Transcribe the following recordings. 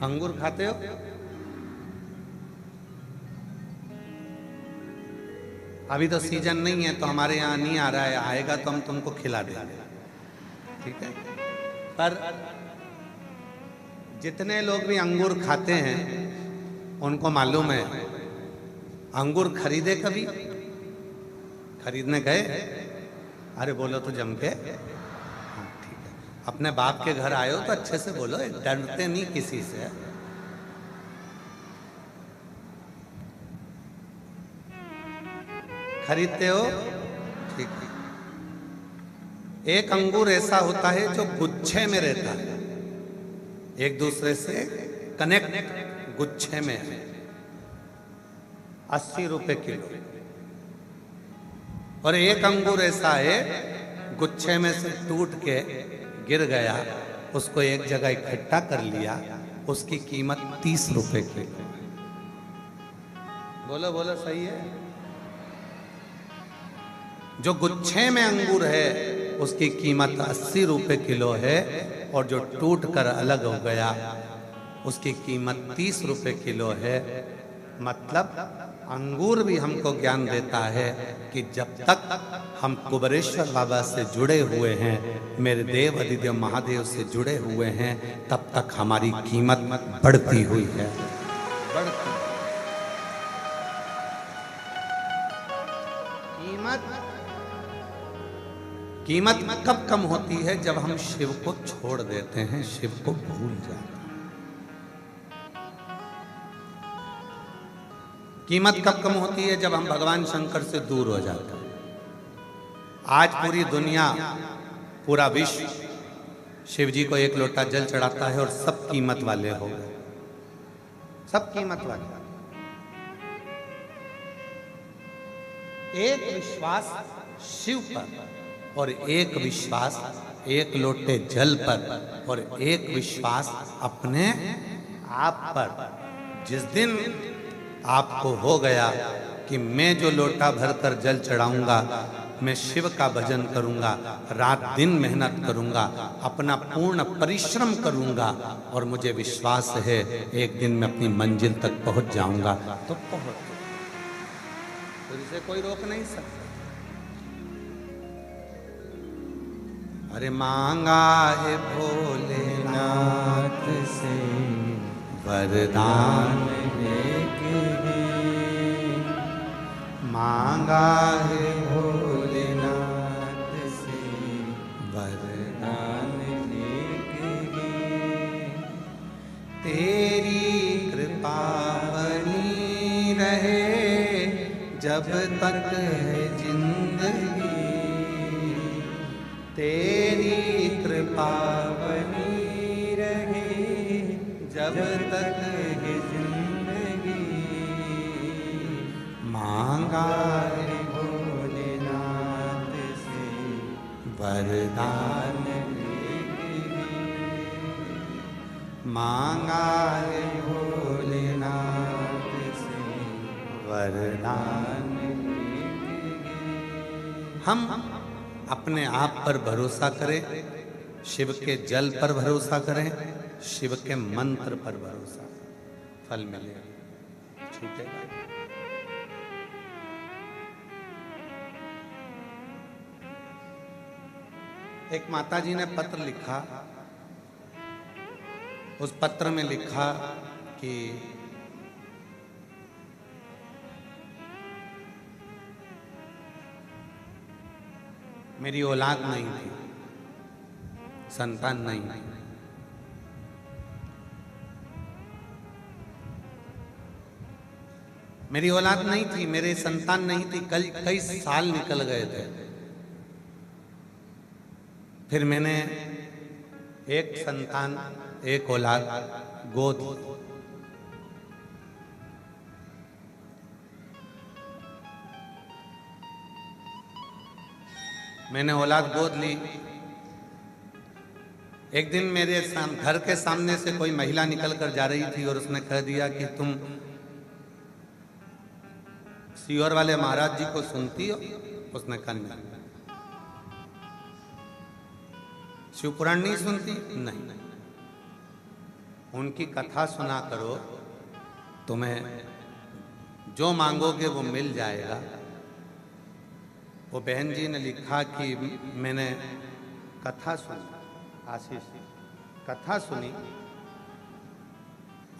अंगूर खाते हो? अभी तो सीजन नहीं है तो हमारे यहाँ नहीं आ रहा है, आएगा तो हम तुमको खिला देंगे, ठीक है? पर जितने लोग भी अंगूर खाते हैं उनको मालूम है, अंगूर खरीदे कभी? खरीदने गए? अरे बोलो तो जम के। हाँ ठीक है। अपने बाप के घर आए हो तो अच्छे से बोलो, डरते नहीं किसी से। खरीदते हो? ठीक है। एक अंगूर ऐसा होता है जो गुच्छे में रहता है, एक दूसरे से कनेक्ट गुच्छे में है, 80 रुपए किलो। और एक अंगूर ऐसा है गुच्छे में से टूट के गिर गया, उसको एक जगह इकट्ठा कर लिया, उसकी कीमत 30 रुपए किलो। बोलो बोलो सही है? जो गुच्छे में अंगूर है उसकी कीमत 80 रुपए किलो है, और जो टूट कर अलग हो गया उसकी कीमत 30 रुपए किलो है। मतलब अंगूर भी हमको ज्ञान देता है कि जब तक हम कुबरेश्वर बाबा से जुड़े हुए हैं, मेरे देव अधिदेव महादेव से जुड़े हुए हैं, तब तक हमारी कीमत बढ़ती हुई है, बढ़ती। कीमत कब कम होती है? जब हम शिव को छोड़ देते हैं, शिव को भूल जाते हैं। कीमत कब कम होती है? जब हम भगवान शंकर से दूर हो जाते हैं। आज पूरी दुनिया, पूरा विश्व शिव जी को एक लोटा जल चढ़ाता है और सब कीमत वाले हो गए, सब कीमत वाले। एक विश्वास शिव पर और एक विश्वास एक लोटे जल पर और एक विश्वास अपने आप पर। जिस दिन आपको हो गया कि मैं जो लोटा भरकर जल चढ़ाऊंगा, मैं शिव का भजन करूंगा, रात दिन मेहनत करूंगा, अपना पूर्ण परिश्रम करूंगा, और मुझे विश्वास है एक दिन मैं अपनी मंजिल तक पहुंच जाऊंगा, तो पहुंच, तो इसे कोई रोक नहीं सकता। अरे मांगा है भोलेनाथ से वरदान लेके, मांगा है भोलेनाथ से वरदान लेके, तेरी कृपा बनी रहे जब तक है जिंदगी, तेरी कृपा बनी रहे जब तक है जिंदगी, मांगा है भोलेनाथ से वरदान लेके, मांगा है भोलेनाथ से वरदान लेके। हम अपने आप पर भरोसा करें, शिव के जल पर भरोसा करें, शिव के मंत्र पर भरोसा करें, फल मिलेगा, छूटेगा। एक माता जी ने पत्र लिखा, उस पत्र में लिखा कि मेरी औलाद नहीं थी, संतान नहीं थी, मेरी औलाद नहीं थी, मेरे संतान नहीं थी। कई साल निकल गए थे। फिर मैंने एक संतान, एक औलाद गोद, मैंने औलाद गोद ली। एक दिन मेरे घर के सामने से कोई महिला निकल कर जा रही थी और उसने कह दिया कि तुम सीहोर वाले महाराज जी को सुनती हो? उसने कहा नहीं। शिव पुराण नहीं सुनती? नहीं। उनकी कथा सुना करो, तुम्हें जो मांगोगे वो मिल जाएगा। वो बहन जी ने लिखा कि मैंने कथा सुनी, आशीष कथा सुनी,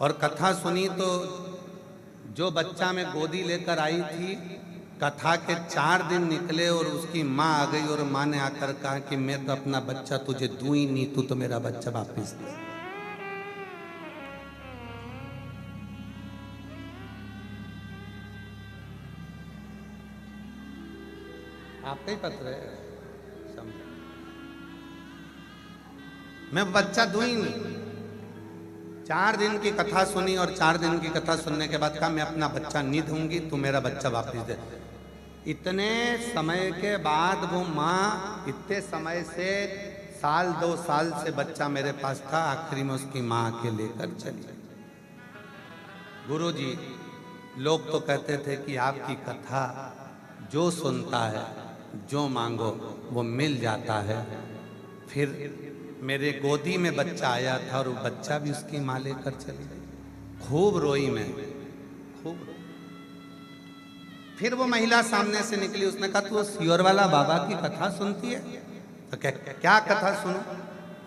और कथा सुनी तो जो बच्चा मैं गोदी लेकर आई थी, कथा के 4 दिन निकले और उसकी माँ आ गई और माँ ने आकर कहा कि मैं तो अपना बच्चा तुझे दूं ही नहीं, तू तो मेरा बच्चा वापिस दे। आपका ही पत्र है, मैं बच्चा दूं ही नहीं। 4 दिन की कथा सुनी और 4 दिन की कथा सुनने के बाद कहा मैं अपना बच्चा नहीं दूंगी, तू मेरा बच्चा वापस दे। इतने समय के बाद वो माँ, इतने समय से 1-2 साल से बच्चा मेरे पास था, आखिरी में उसकी माँ के लेकर चली। गुरुजी, लोग तो कहते थे कि आपकी कथा जो सुनता है, जो मांगो वो मिल जाता है। फिर मेरे गोदी में बच्चा आया था और वो बच्चा भी उसकी माँ लेकर चली गई। खूब रोई मैं, खूब रोई। फिर वो महिला सामने से निकली, उसने कहा तू सियोर वाला बाबा की कथा सुनती है? तो क्या कथा सुनूं?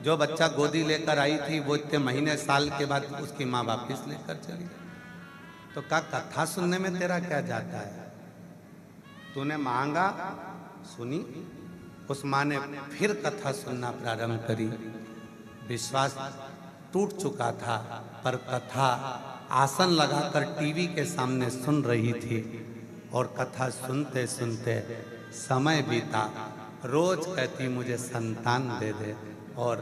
जो बच्चा गोदी लेकर आई थी वो इतने महीने साल के बाद उसकी माँ वापिस लेकर चली गई। तो कहा कथा सुनने में तेरा क्या जाता है? तूने मांगा, सुनी। उस माँ ने फिर कथा सुनना प्रारंभ करी। विश्वास टूट चुका था, पर कथा आसन लगाकर टीवी के सामने सुन रही थी और कथा सुनते सुनते समय बीता। रोज कहती मुझे संतान दे दे, और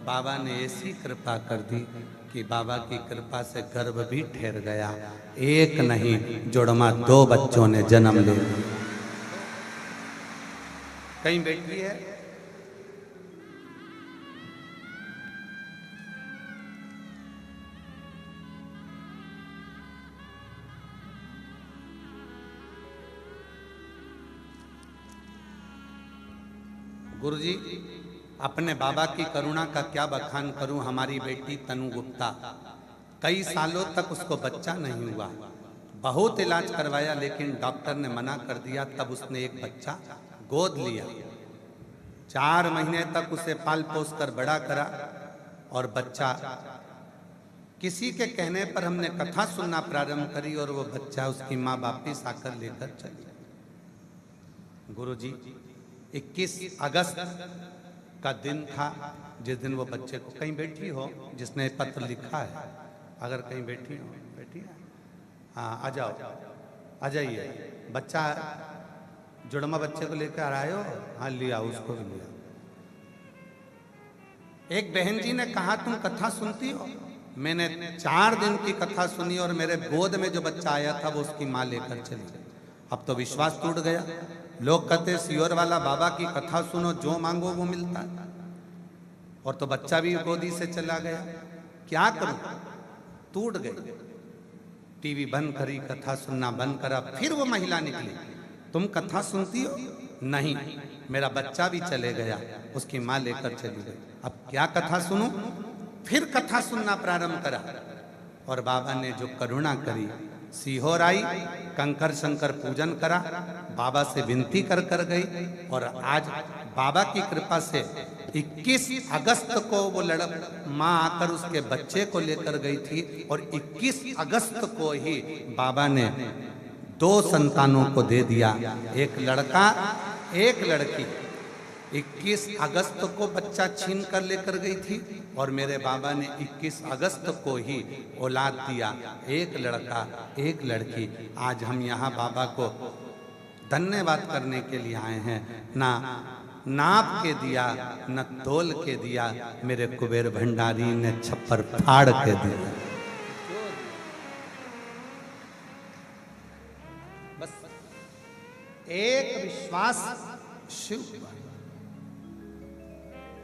बाबा ने ऐसी कृपा कर दी कि बाबा की कृपा से गर्भ भी ठहर गया। एक नहीं जोड़मा 2 बच्चों ने जन्म ले लिया। कहीं बैठी है, गुरुजी अपने बाबा की करुणा का क्या बखान करूं। हमारी बेटी तनु गुप्ता, कई सालों तक उसको बच्चा नहीं हुआ, बहुत इलाज करवाया लेकिन डॉक्टर ने मना कर दिया। तब उसने एक बच्चा गोद लिया, 4 महीने तक उसे पाल पोस कर बड़ा करा, और बच्चा किसी के कहने पर हमने कथा सुनना प्रारंभ करी और वो बच्चा उसकी माँ वापिस आकर लेकर चली। गुरुजी 21 अगस्त का दिन था जिस दिन वो बच्चे को, कहीं बैठी हो जिसने पत्र लिखा है, अगर कहीं बैठी हो, बैठी है, हाँ आ जाओ, आ जाइए। बच्चा जुड़मा बच्चे को लेकर आए हो? हाँ लिया, उसको भी लिया। एक बहन जी ने कहा तुम कथा सुनती हो? मैंने 4 दिन की कथा सुनी और मेरे गोद में जो बच्चा आया था वो उसकी माँ लेकर चली गई। अब तो विश्वास टूट गया। लोग कहते सियोर वाला बाबा की कथा सुनो, जो मांगो वो मिलता है, और तो बच्चा भी गोदी से चला गया। क्या करूं? टूट गई। टीवी बंद करी, कथा सुनना बंद करा। फिर वो महिला निकली, तुम कथा सुनती हो? नहीं, मेरा बच्चा भी चले गया, उसकी माँ लेकर चली गई। अब क्या कथा सुनूं? फिर कथा सुनना प्रारंभ करा, और बाबा ने जो करुणा करी, सीहोर आई, कंकर शंकर पूजन करा, बाबा से विनती कर गई, और आज बाबा की कृपा से 21 अगस्त को वो माँ आकर उसके बच्चे को लेकर गई थी, और 21 अगस्त को ही बाबा ने 2 संतानों को दे दिया, एक लड़का एक लड़की। 21 अगस्त को बच्चा छीन कर लेकर गई थी, और मेरे बाबा ने 21 अगस्त को ही औलाद दिया, एक लड़का एक लड़की। आज हम यहाँ बाबा को धन्यवाद करने के लिए आए हैं। ना नाप के दिया, न तोल के दिया, मेरे कुबेर भंडारी ने छप्पर फाड़ के दिया। बस एक विश्वास शिव पर,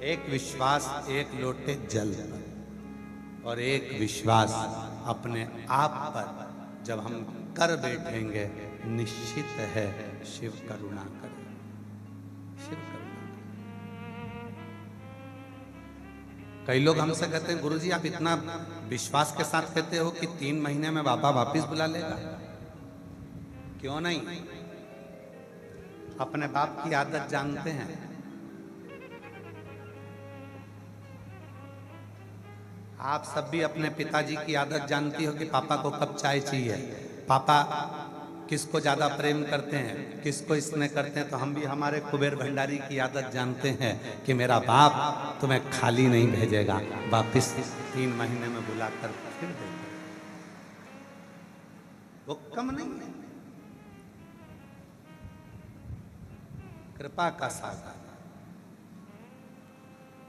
एक विश्वास एक लोटे जल पर, और एक विश्वास अपने आप पर जब हम कर बैठेंगे, निश्चित है शिव करुणा करें, शिव करुणा करें। कई लोग हमसे कहते हैं गुरुजी आप इतना विश्वास के साथ कहते हो कि 3 महीने में बाबा वापिस बुला लेगा। क्यों नहीं? अपने बाप की आदत जानते हैं। आप सब भी अपने पिताजी की आदत जानती हो कि पापा को कब चाय चाहिए, पापा किसको ज्यादा प्रेम करते हैं, किसको स्नेह करते हैं। तो हम भी हमारे कुबेर भंडारी की आदत जानते हैं कि मेरा बाप तुम्हें खाली नहीं भेजेगा, वापिस 3 महीने में बुलाकर फिर देगा। वो कम नहीं है, कृपा का सागर।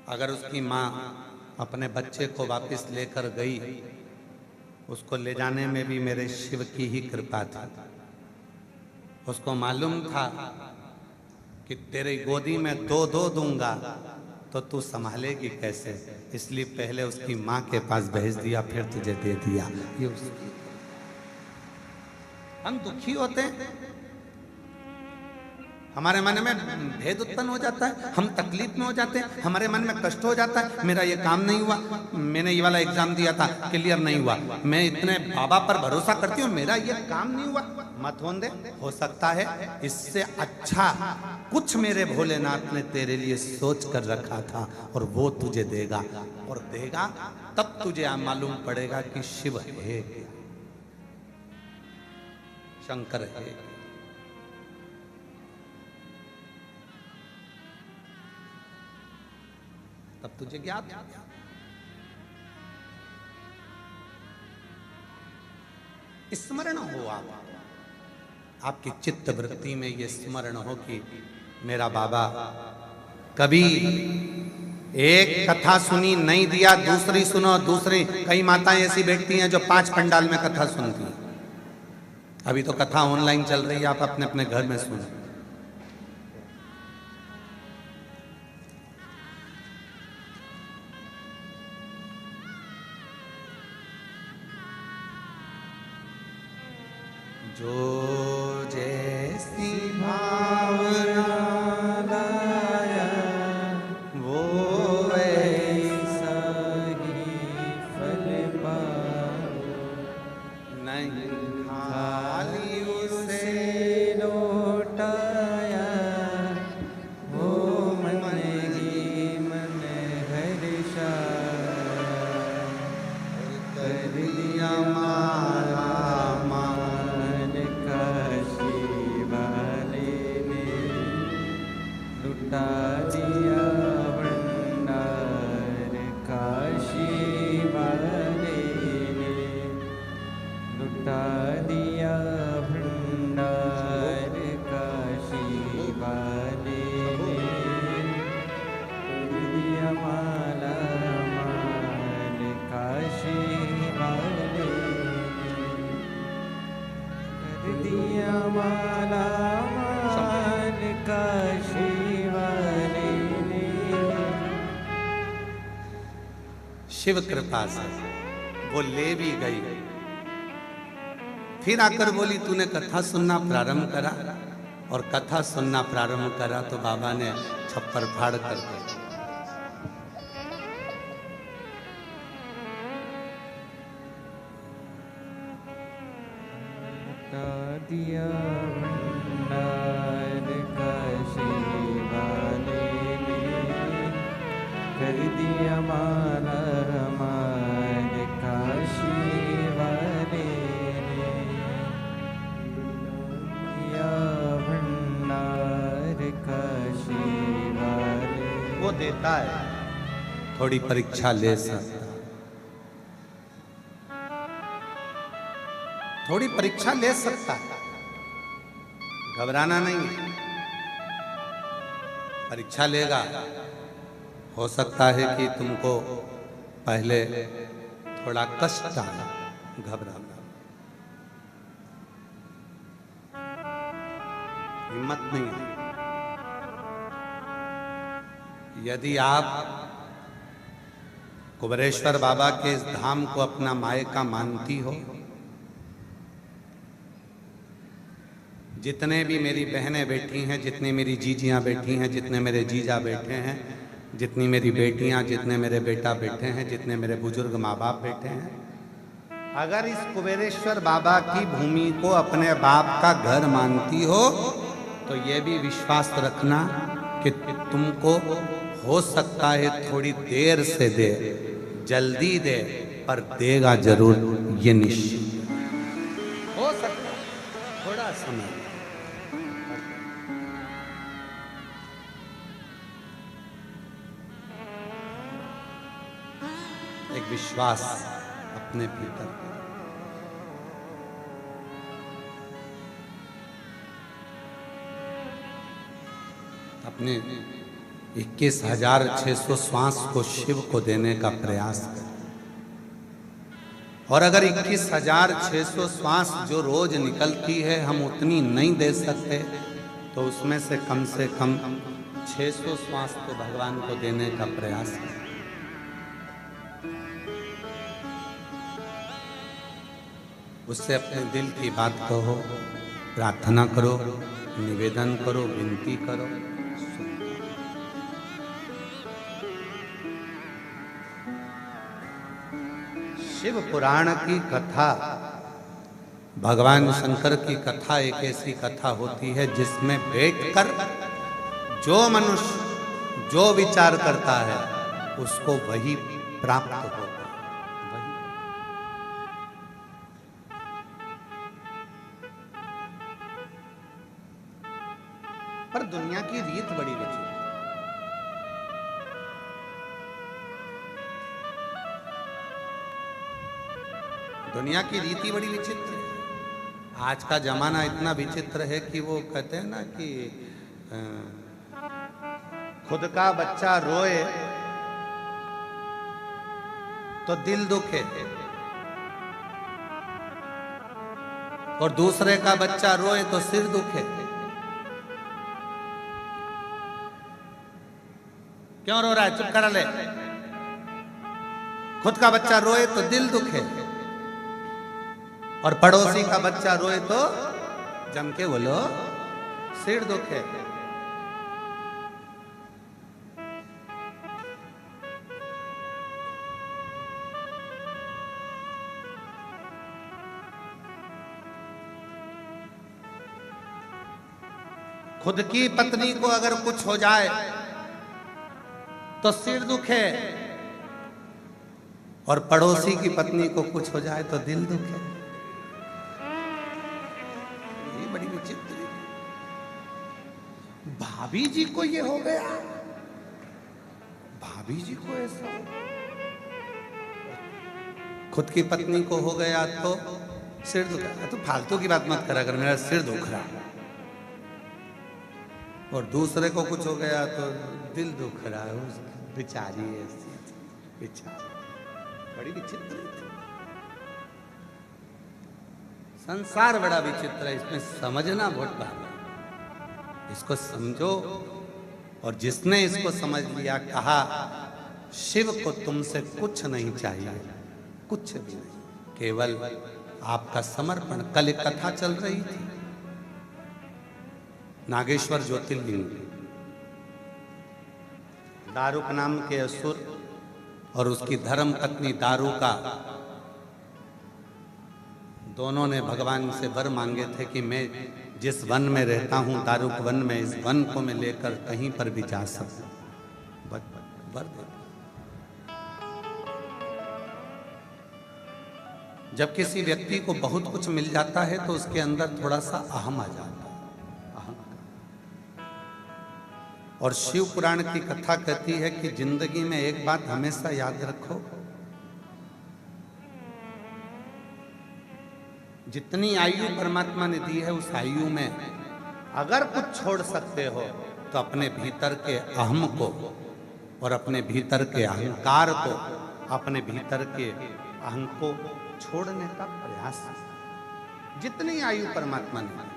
अगर उसकी माँ अपने बच्चे को वापस लेकर गई, उसको ले जाने में भी मेरे शिव की ही कृपा थी। उसको मालूम था कि तेरे गोदी में 2 दूंगा तो तू संभालेगी कैसे, इसलिए पहले उसकी माँ के पास भेज दिया, फिर तुझे दे दिया। ये उसकी। हम दुखी होते हैं, हमारे मन में भेद उत्पन्न हो जाता है, हम तकलीफ में हो जाते हैं, हमारे मन में कष्ट हो जाता है। मेरा ये काम नहीं हुआ, मैंने ये वाला एग्जाम दिया था क्लियर नहीं हुआ, मैं इतने बाबा पर भरोसा करती हूँ, मेरा ये काम नहीं हुआ। मत होने दे, हो सकता है इससे अच्छा कुछ मेरे भोलेनाथ ने तेरे लिए सोच कर रखा था और वो तुझे देगा, और देगा तब तुझे मालूम पड़ेगा कि शिव है, शंकर है। तब तुझे ज्ञात स्मरण हो, आपकी चित्त वृत्ति में ये स्मरण हो कि मेरा बाबा कभी एक कथा सुनी नहीं दिया, दूसरी सुनो, दूसरी। कई माताएं ऐसी बैठती हैं जो 5 पंडाल में कथा सुनती हैं। अभी तो कथा ऑनलाइन चल रही है, आप अपने अपने घर में सुनो। जो जैसी भावना लाया वो वैसा ही फल पाओ, नहीं खाली उसे लौटाया वो मन ही मन हर्षा, कर दिया माला लुटा दिया भंडार काशी वाले ने, लुटा दिया भंडार काशी वाले ने, दिया माला माल काशी वाले ने, कर दिया माला माल काशी। शिव कृपा से वो ले भी गई, फिर आकर बोली तूने कथा सुनना प्रारंभ करा, और कथा सुनना प्रारंभ करा तो बाबा ने छप्पर फाड़ कर दिया भंडार काशी वाले ने, कर दिया माला माल काशी वाले ने, दिया भंडार काशी वाले। वो देता है, थोड़ी परीक्षा ले सकता, थोड़ी परीक्षा ले सकता है, घबराना नहीं है। परीक्षा लेगा, हो सकता है कि तुमको पहले थोड़ा कष्ट आए, घबराना, हिम्मत नहीं है। यदि आप कुबेरेश्वर बाबा के इस धाम को अपना मायका मानती हो, जितने भी मेरी बहनें बैठी हैं, जितने मेरी जीजियां बैठी हैं, जितने मेरे जीजा बैठे हैं, जितनी मेरी बेटियां, जितने मेरे बेटा बैठे हैं, जितने मेरे बुजुर्ग माँ बाप बैठे हैं, अगर इस कुबेरेश्वर बाबा की भूमि को अपने बाप का घर मानती हो तो ये भी विश्वास रखना कि तुमको हो सकता है थोड़ी देर से दे, जल्दी दे, पर देगा जरूर, ये निश्चित हो सकता है, थोड़ा समय। एक विश्वास अपने भीतर, अपने 21,600 श्वास को शिव को देने का प्रयास करें। और अगर 21,600 श्वास जो रोज निकलती है हम उतनी नहीं दे सकते तो उसमें से कम 600 श्वास तो भगवान को देने का प्रयास करें। उससे अपने दिल की बात कहो, प्रार्थना करो, निवेदन करो, विनती करो। शिव पुराण की कथा, भगवान शंकर की कथा एक ऐसी कथा होती है जिसमें बैठकर जो मनुष्य जो विचार करता है उसको वही प्राप्त होता है। पर दुनिया की रीत बड़ी विचित्र, दुनिया की रीति बड़ी विचित्र है। आज का जमाना इतना विचित्र है कि वो कहते हैं ना कि खुद का बच्चा रोए तो दिल दुखे और दूसरे का बच्चा रोए तो सिर दुखे। क्यों रो रहा है? चुप करा ले। खुद का बच्चा रोए तो दिल दुखे और पड़ोसी का बच्चा रोए तो जम के बोलो सिर दुखे। खुद की पत्नी को अगर कुछ हो जाए तो सिर दुखे और पड़ोसी की पत्नी को कुछ हो जाए तो दिल दुखे। ये बड़ी विचित्र है। भाभी जी को ये हो गया, भाभी जी को ऐसा, खुद की पत्नी को हो गया तो सिर दुखा। तो फालतू की बात मत करा कर, मेरा सिर दुख रहा। और दूसरे को कुछ हो गया तो दिल दुख रहा है। उसकी बेचारी ऐसी, बेचारी बड़ी विचित्र थी। संसार बड़ा विचित्र है, इसमें समझना बहुत बात है। इसको समझो। और जिसने इसको समझ लिया, कहा शिव को तुमसे कुछ नहीं चाहिए, कुछ भी नहीं, केवल आपका समर्पण। कल एक कथा चल रही थी, नागेश्वर ज्योतिर्लिंग, दारुक नाम के असुर और उसकी धर्म पत्नी दारुका, दोनों ने भगवान से वर मांगे थे कि मैं जिस वन में रहता हूं, दारुक वन में, इस वन को मैं लेकर कहीं पर भी जा सकूं। वर जब किसी व्यक्ति को बहुत कुछ मिल जाता है तो उसके अंदर थोड़ा सा अहम आ जाता है। और शिव पुराण की कथा कहती है कि जिंदगी में एक बात हमेशा याद रखो, जितनी आयु परमात्मा ने दी है उस आयु में अगर कुछ छोड़ सकते हो तो अपने भीतर के अहम को और अपने भीतर के अहंकार को, अपने भीतर के अहं को छोड़ने का प्रयास, जितनी आयु परमात्मा ने।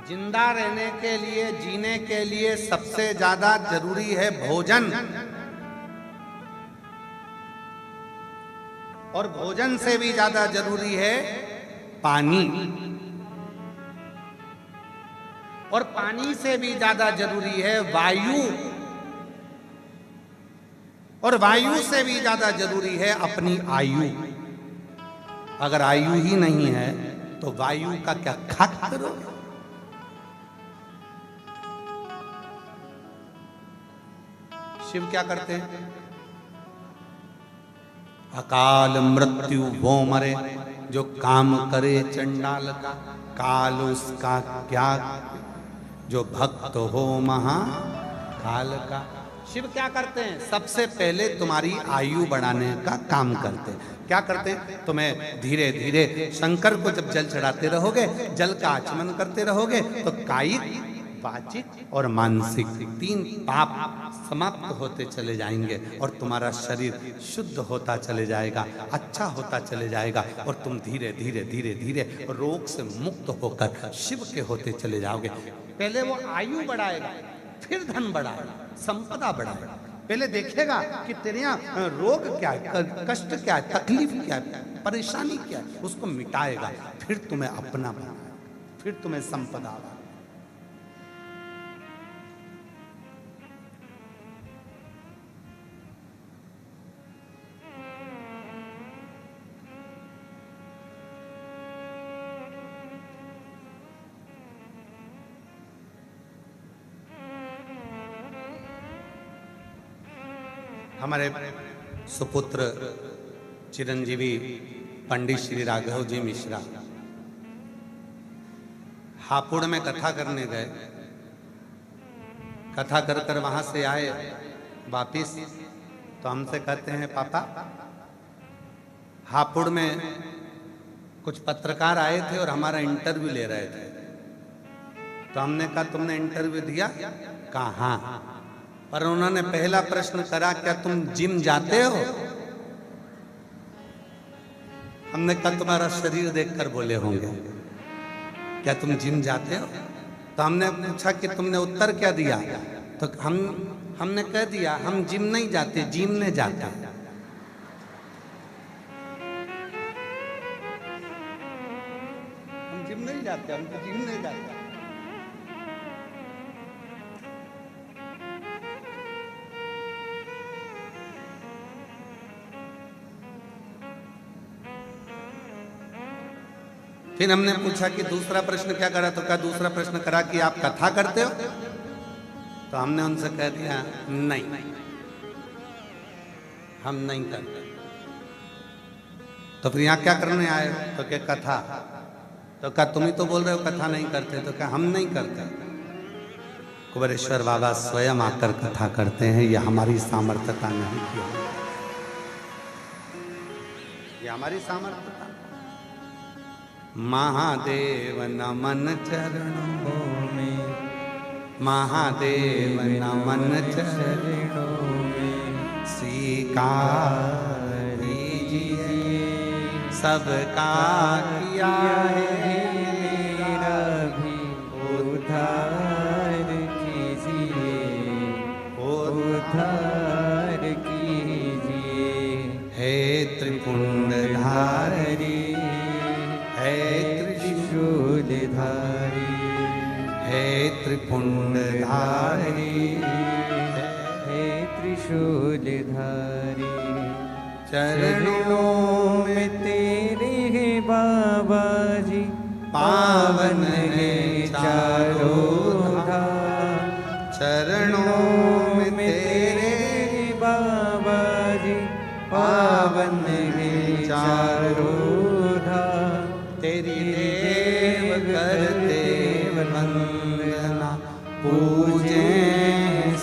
जिंदा रहने के लिए, जीने के लिए सबसे ज्यादा जरूरी है भोजन, और भोजन से भी ज्यादा जरूरी है पानी। और पानी से भी ज्यादा जरूरी है वायु, और वायु से भी ज्यादा जरूरी है अपनी आयु। अगर आयु ही नहीं है तो वायु का क्या खाक करोगे? शिव क्या करते हैं? अकाल मृत्यु वो मरे जो काम करे चंडाल का, काल उसका क्या जो भक्त हो महाकाल का। शिव क्या करते हैं? सबसे पहले तुम्हारी आयु बढ़ाने का काम करते हैं। क्या करते हैं? तुम्हें धीरे धीरे शंकर को जब जल चढ़ाते रहोगे, जल का आचमन करते रहोगे, तो कायिक, वाचिक और मानसिक 3 पाप समाप्त होते चले जाएंगे और तुम्हारा शरीर शुद्ध होता चले जाएगा, अच्छा होता चले जाएगा, और तुम धीरे धीरे धीरे धीरे रोग से मुक्त होकर शिव के होते चले जाओगे। पहले वो आयु बढ़ाएगा, फिर धन बढ़ाएगा, संपदा बढ़ाएगा। पहले देखेगा कि तेरे यहाँ रोग क्या है, कष्ट क्या है, तकलीफ क्या है, परेशानी क्या है, उसको मिटाएगा, फिर तुम्हें अपना बनाएगा, फिर तुम्हें संपदा। हमारे सुपुत्र चिरंजीवी पंडित श्री राघव जी मिश्रा हापुड़ में कथा करने गए। कथा कर कर वहां से आए वापिस, तो हमसे कहते हैं पापा हापुड़ में कुछ पत्रकार आए थे और हमारा इंटरव्यू ले रहे थे। तो हमने कहा तुमने इंटरव्यू दिया? कहा हाँ। पर उन्होंने पहला प्रश्न करा, क्या तुम जिम जाते हो? हमने कहा तुम्हारा शरीर देखकर बोले होंगे, क्या तुम जिम जाते हो? तो हमने पूछा कि तुमने उत्तर क्या दिया? तो हमने कह दिया हम जिम नहीं जाते, जिमने जाते। हम जिम नहीं जाते, हम तो जिम नहीं जाते। फिर हमने पूछा कि दूसरा प्रश्न क्या करा? तो क्या दूसरा प्रश्न करा कि आप कथा करते हो? तो हमने उनसे कह दिया नहीं, हम नहीं करते। तो फिर यहाँ क्या करने आए? तो क्या कथा? तो क्या तुम ही तो बोल रहे हो कथा नहीं करते? तो क्या हम नहीं करते? कुबेरेश्वर बाबा स्वयं आकर कथा करते हैं, ये हमारी सामर्थ्यता नहीं की, ये हमारी सामर्थ्यता। महादेव नमन चरणों में, महादेव नमन चरणों में, स्वीकार कीजिए सबका किया है मेरा भी उद्धार कीजिए, उद्धार कीजिए। हे त्रिपुंडधारी, हे त्रिशूलधारी, हे त्रिपुंडधारी, हे त्रिशूलधारी, चरणों में तेरे है बाबा जी, पावन है चारों धाम। चरणों में तेरे बाबा जी, पावन है चारों धाम। तेरी देव करते वंदना, पूजे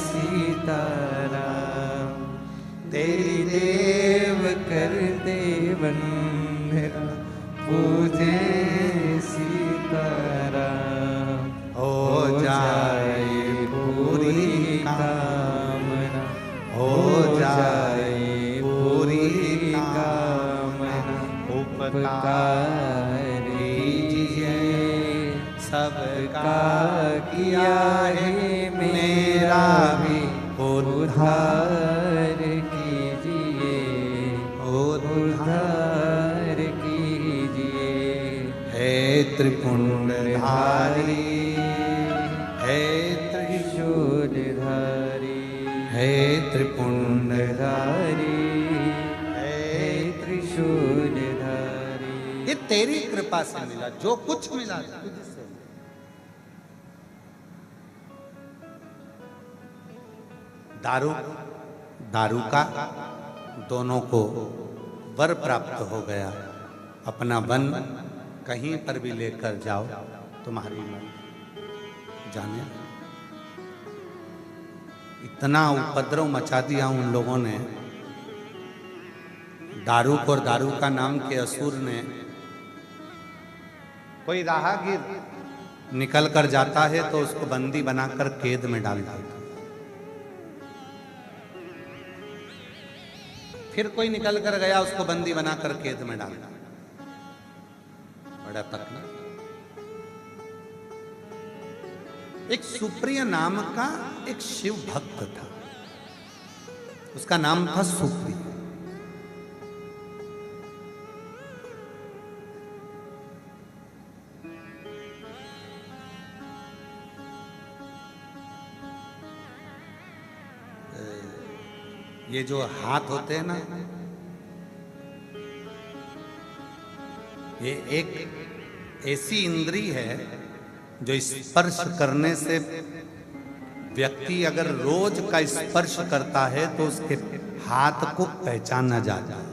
सीताराम। तेरी देव करते वंदना, पूजे सीताराम। हो जाए पूरी कामना, हो जाए पूरी कामना। उपकार सबका किया है मेरा भी उद्धार कीजिए, उद्धार कीजिए। हे त्रिपुंडधारी, तेरी कृपा से मिला, जो कुछ मिला तुझसे। दारू का दोनों को वर प्राप्त हो गया, अपना वन कहीं पर भी लेकर जाओ तुम्हारी मन जाने। इतना उपद्रव मचा दिया उन लोगों ने, दारू को, और दारू का नाम के असुर ने। कोई राहगीर निकल कर जाता है तो उसको बंदी बनाकर कैद में डाल देता। फिर कोई निकल कर गया, उसको बंदी बनाकर कैद में डाल दिया। बड़ा तकलीफ। एक सुप्रिय नाम का एक शिव भक्त था, उसका नाम था सुप्रिय। ये जो हाथ होते हैं ना, ये एक ऐसी इंद्री है जो स्पर्श करने से व्यक्ति अगर रोज का स्पर्श करता है तो उसके हाथ को पहचाना जाता है।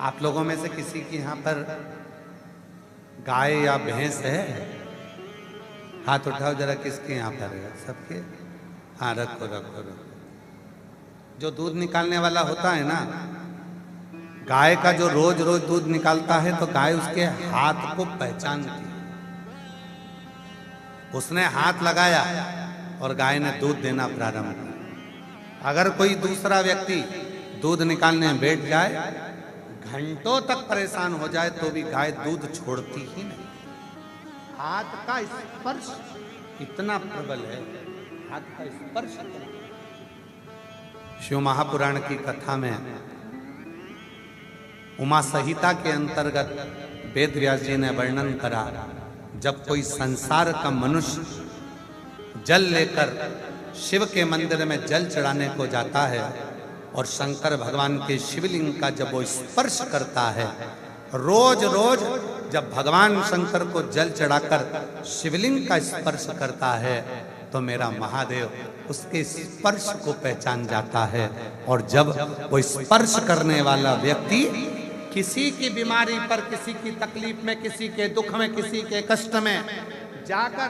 आप लोगों में से किसी के यहां पर गाय या भैंस है? हाथ उठाओ जरा, किसके यहां पर है? सबके? हाँ, रखो रखो रखो। जो दूध निकालने वाला होता है ना, गाय का जो रोज रोज दूध निकालता है तो गाय उसके हाथ को पहचानती है। उसने हाथ लगाया और गाय ने दूध देना प्रारंभ किया। अगर कोई दूसरा व्यक्ति दूध निकालने में बैठ जाए, घंटों तक परेशान हो जाए, तो भी गाय दूध छोड़ती ही नहीं। हाथ का स्पर्श इतना प्रबल है, हाथ का स्पर्श। शिव महापुराण की कथा में उमा संहिता के अंतर्गत वेद व्यास जी ने वर्णन करा, जब कोई संसार का मनुष्य जल लेकर शिव के मंदिर में जल चढ़ाने को जाता है और शंकर भगवान के शिवलिंग का जब वो स्पर्श करता है, रोज रोज जब भगवान शंकर को जल चढ़ाकर शिवलिंग का स्पर्श करता है तो मेरा महादेव उसके स्पर्श को पहचान जाता है। और जब वो स्पर्श करने वाला व्यक्ति किसी की बीमारी पर, किसी की तकलीफ में, किसी के दुख में, किसी के कष्ट में जाकर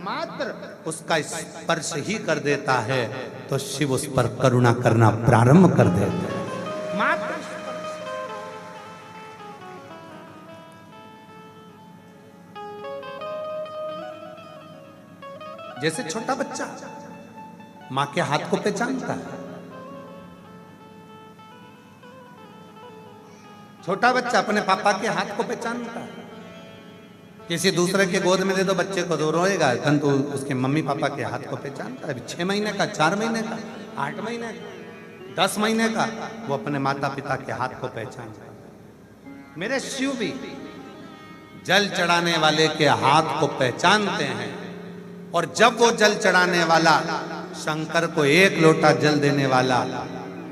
मात्र उसका स्पर्श ही कर देता है तो शिव उस पर करुणा करना प्रारंभ कर देते हैं। मात्र जैसे छोटा बच्चा मां के हाथ को पहचानता है। छोटा बच्चा अपने पापा के हाथ को पहचानता है। किसी दूसरे के गोद में दे दो बच्चे को तो रोएगा, परंतु उसके मम्मी पापा के हाथ को पहचानता है। 6 महीने का, 4 महीने का, 8 महीने का, 10 महीने का, वो अपने माता पिता के हाथ को पहचानता है। मेरे शिव भी जल चढ़ाने वाले के हाथ को पहचानते हैं। और जब वो जल चढ़ाने वाला शंकर को 1 लोटा जल देने वाला,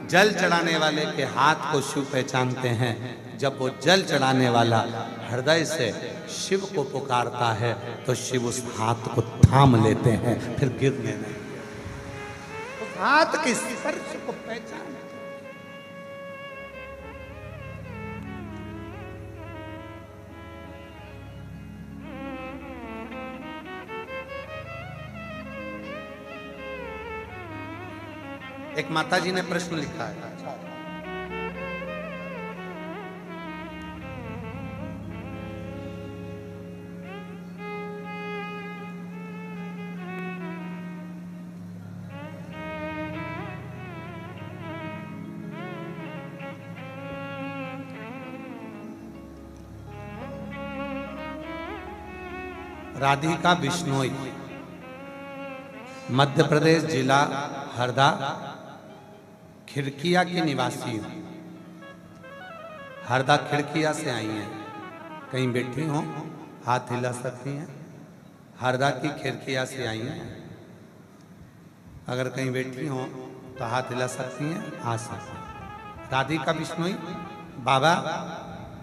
जल चढ़ाने वाले के हाथ को शिव पहचानते हैं। जब वो जल चढ़ाने वाला हृदय से शिव को पुकारता है तो शिव उस हाथ को थाम लेते हैं, फिर गिरने नहीं। उस हाथ के स्पर्श को पहचान। एक माताजी ने प्रश्न लिखा है, राधिका बिश्नोई, मध्य प्रदेश जिला हरदा, खिड़किया की निवासी हूँ। हरदा खिड़किया से आई हैं। कहीं बैठी हो, हाथ हिला सकती हैं। हरदा की खिड़किया से आई हैं। अगर कहीं बैठी हो तो हाथ हिला सकती हैं, आ सकती हैं। राधिका बिश्नोई बाबा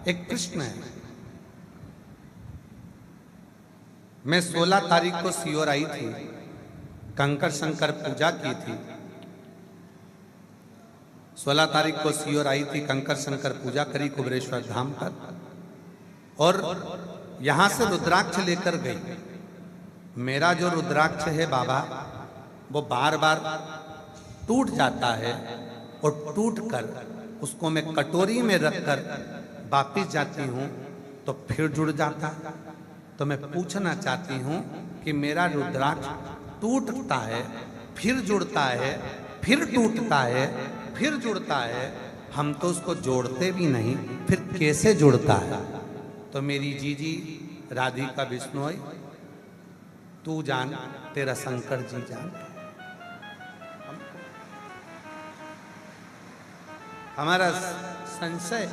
एक प्रश्न है। मैं 16 तारीख को सीहोर आई थी, कंकर शंकर पूजा की थी। 16 तारीख को सीहोर आई थी, कंकर शंकर पूजा करी कुबेरेश्वर धाम पर, और यहां से रुद्राक्ष लेकर गई। मेरा जो रुद्राक्ष है बाबा, वो बार बार टूट जाता है, और टूट कर उसको मैं कटोरी में रखकर वापिस जाती हूँ तो फिर जुड़ जाता है। तो मैं पूछना चाहती हूँ कि मेरा रुद्राक्ष टूटता है, फिर जुड़ता है, फिर टूटता है, फिर जुड़ता है, हम तो उसको जोड़ते भी नहीं, फिर कैसे जुड़ता है? तो मेरी जीजी राधिका बिश्नोई, तू जान, तेरा शंकर जी जान। हमारा संशय,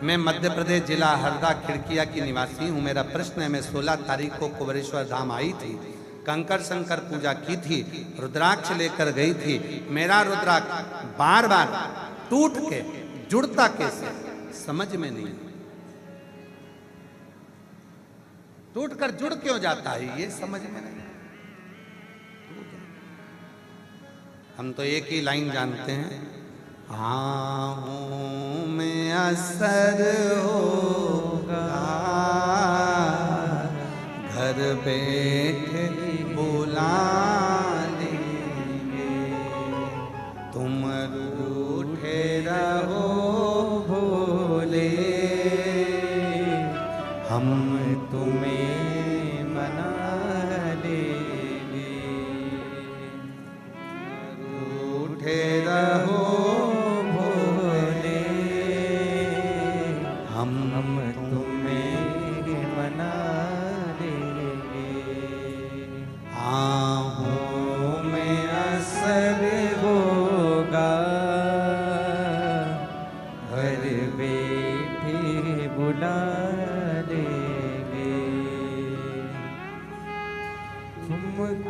मैं मध्य प्रदेश जिला हरदा खिड़किया की निवासी हूँ। मेरा प्रश्न है, मैं 16 तारीख को कुबेरेश्वर धाम आई थी, कंकर शंकर पूजा की थी, रुद्राक्ष लेकर गई थी। मेरा रुद्राक्ष बार बार टूट के जुड़ता कैसे, समझ में नहीं। टूट कर जुड़ क्यों जाता है, ये समझ में नहीं। हम तो एक ही लाइन जानते हैं, हाँ में असर होगा, घर बैठे बुला लेंगे, तुम रूठे रहो भोले, हम तुम्हें मना लेंगे, रूठे रहो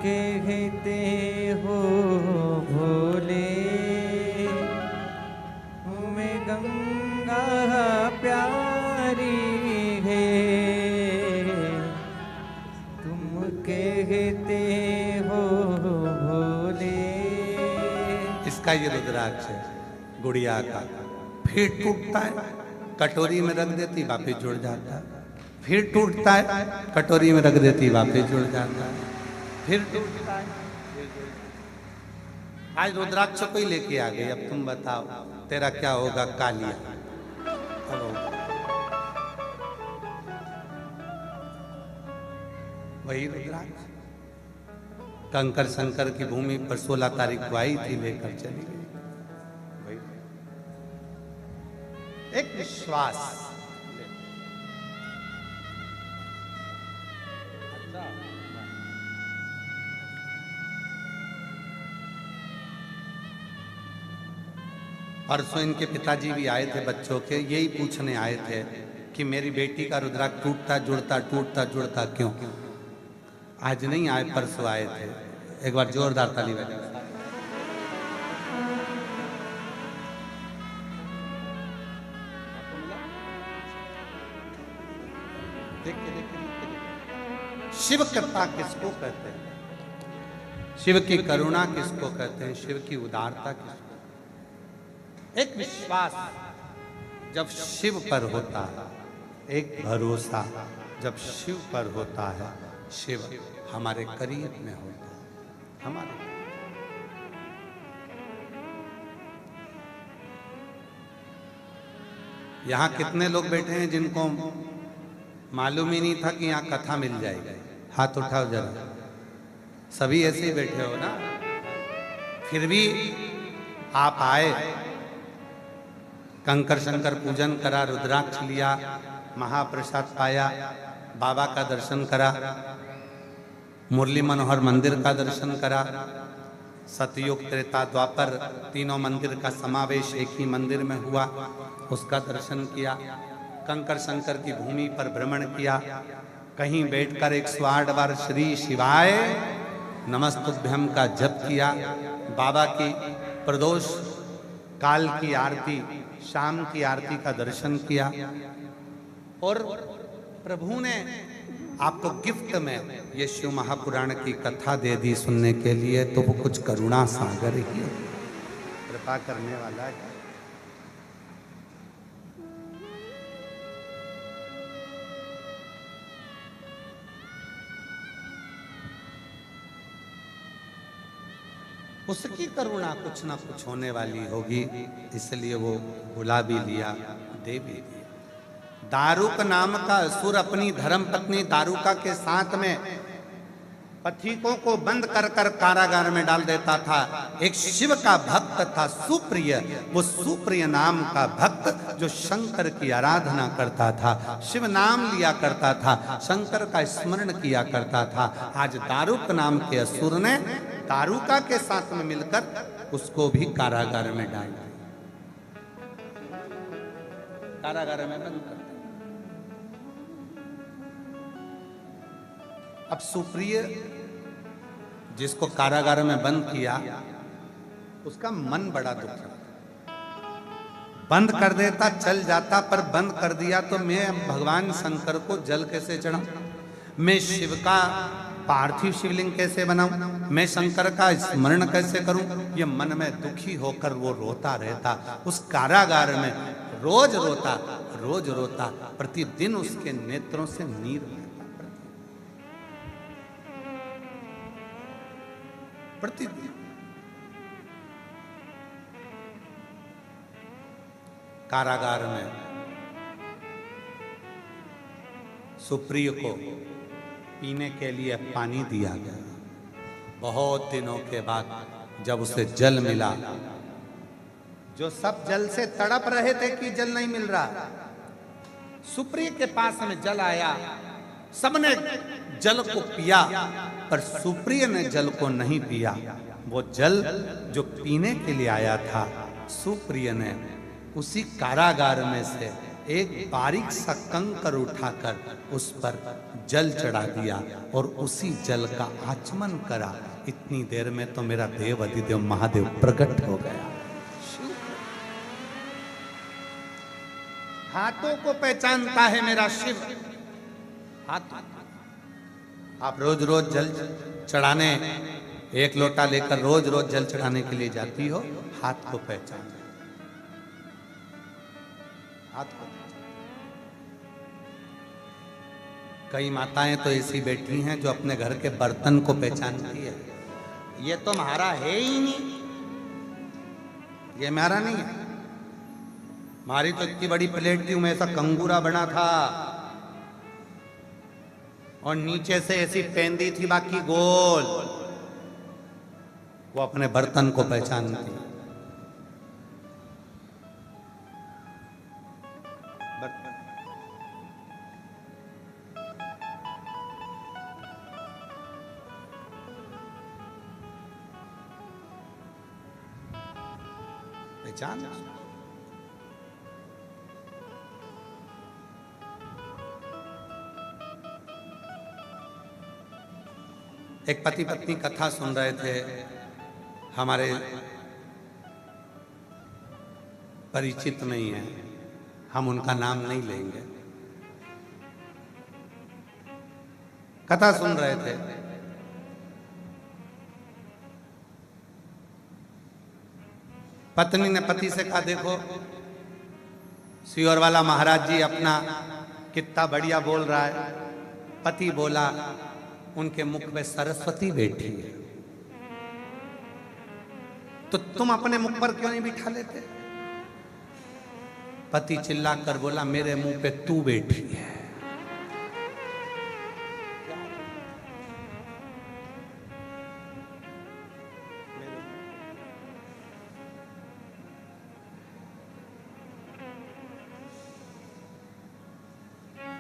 कहते हो भोले, तुम्हें गंगा प्यारी है, तुम कहते हो भोले। इसका ये रुद्राक्ष है गुड़िया का, फिर टूटता है, कटोरी में रख देती, वापिस जुड़ जाता है, फिर टूटता है, कटोरी में रख देती, वापिस जुड़ जाता है, फिर टूटता है। आज रुद्राक्ष को ही लेके आ गई, अब तुम बताओ तेरा क्या होगा कालिया। वही रुद्राक्ष कंकर शंकर की भूमि पर 16 तारीख को आई थी, लेकर चली गई। वही एक विश्वास। परसों इनके पिताजी भी आए थे, बच्चों के यही पूछने आए थे कि मेरी बेटी का रुद्राक्ष टूटता जुड़ता टूटता जुड़ता क्यों। आज नहीं आए, परसों आए थे। एक बार जोरदार ताली बजा। शिव कृपा किसको कहते हैं, शिव की करुणा किसको कहते हैं, शिव की उदारता किसको। एक विश्वास जब शिव पर होता है, एक भरोसा जब शिव पर होता है, शिव हमारे करीब में होता है। हमारे यहाँ कितने लोग बैठे हैं जिनको मालूम ही नहीं था कि यहाँ कथा मिल जाएगी? हाथ उठाओ जरा। सभी ऐसे ही बैठे हो ना, फिर भी आप आए, कंकर शंकर पूजन करा, रुद्राक्ष लिया, महाप्रसाद पाया, बाबा का दर्शन करा, मुरली मनोहर मंदिर का दर्शन करा, सतयुग त्रेता द्वापर तीनों मंदिर का समावेश एक ही मंदिर में हुआ, उसका दर्शन किया, कंकर शंकर की भूमि पर भ्रमण किया, कहीं बैठकर 108 बार श्री शिवाय नमस्तुभ्यम का जप किया, बाबा की प्रदोष काल की आरती, शाम की आरती का दर्शन किया और प्रभु ने आपको गिफ्ट में ये शिव महापुराण की कथा दे दी सुनने के लिए, तो वो कुछ करुणा सागर ही है, कृपा करने वाला है। उसकी करुणा कुछ ना कुछ होने वाली होगी, इसलिए वो बुला भी लिया, दे भी दिया। दारुक नाम का असुर अपनी धर्म पत्नी दारुका के साथ में पथिकों को बंद कर कर कारागार में डाल देता था। एक शिव का भक्त था सुप्रिय, वो सुप्रिय नाम का भक्त जो शंकर की आराधना करता था, शिव नाम लिया करता था, शंकर का स्मरण किया करता था। आज दारुक नाम के असुर ने दारुका के साथ में मिलकर उसको भी कारागार में डाल दिया, कारागार में बंद कर दिया। अब सुप्रिय जिसको कारागार में बंद किया, उसका मन बड़ा दुख था। बंद कर देता चल जाता, पर बंद कर दिया तो मैं भगवान शंकर को जल कैसे चढ़ाऊं, मैं शिव का पार्थिव शिवलिंग कैसे बनाऊं, मैं शंकर का स्मरण कैसे करूं, ये मन में दुखी होकर वो रोता रहता। उस कारागार में रोज रोता, प्रतिदिन उसके नेत्रों से नीर बहता, प्रतिदिन। कारागार में सुप्रिय को पीने के लिए पानी दिया गया। बहुत दिनों के बाद जब उसे जल मिला, जो सब जल से तड़प रहे थे कि जल नहीं मिल रहा, सुप्रिय के पास में जल आया, सबने जल को पिया, पर सुप्रिय ने जल को नहीं पिया। वो जल जो पीने के लिए आया था, सुप्रिय ने उसी कारागार में से एक बारीक सा कंकर उठाकर उस पर जल चढ़ा दिया और उसी जल का आचमन करा। इतनी देर में तो मेरा देव अधिदेव महादेव प्रकट हो गया। हाथों को पहचानता है मेरा शिव, हाथ। आप रोज रोज जल चढ़ाने, एक लोटा लेकर रोज रोज जल चढ़ाने के लिए जाती हो, हाथ को पहचान, हाथ को। कई माताएं तो ऐसी बैठी हैं जो अपने घर के बर्तन को पहचानती है, ये तो हमारा है ही नहीं, ये हमारा नहीं है। हमारी तो इतनी बड़ी प्लेट थी, उसमें ऐसा कंगूरा बना था और नीचे से ऐसी पेंदी थी, बाकी गोल। वो अपने बर्तन को पहचानती। पहचान। एक पति पत्नी कथा सुन रहे थे, हमारे परिचित नहीं है, हम उनका नाम नहीं लेंगे। कथा सुन रहे थे, पत्नी ने पति से कहा, देखो सियोर वाला महाराज जी अपना कितना बढ़िया बोल रहा है। पति बोला, उनके मुख में सरस्वती बैठी है, तो तुम अपने मुख पर क्यों नहीं बिठा लेते? पति चिल्ला कर बोला, मेरे मुंह पे तू बैठी है।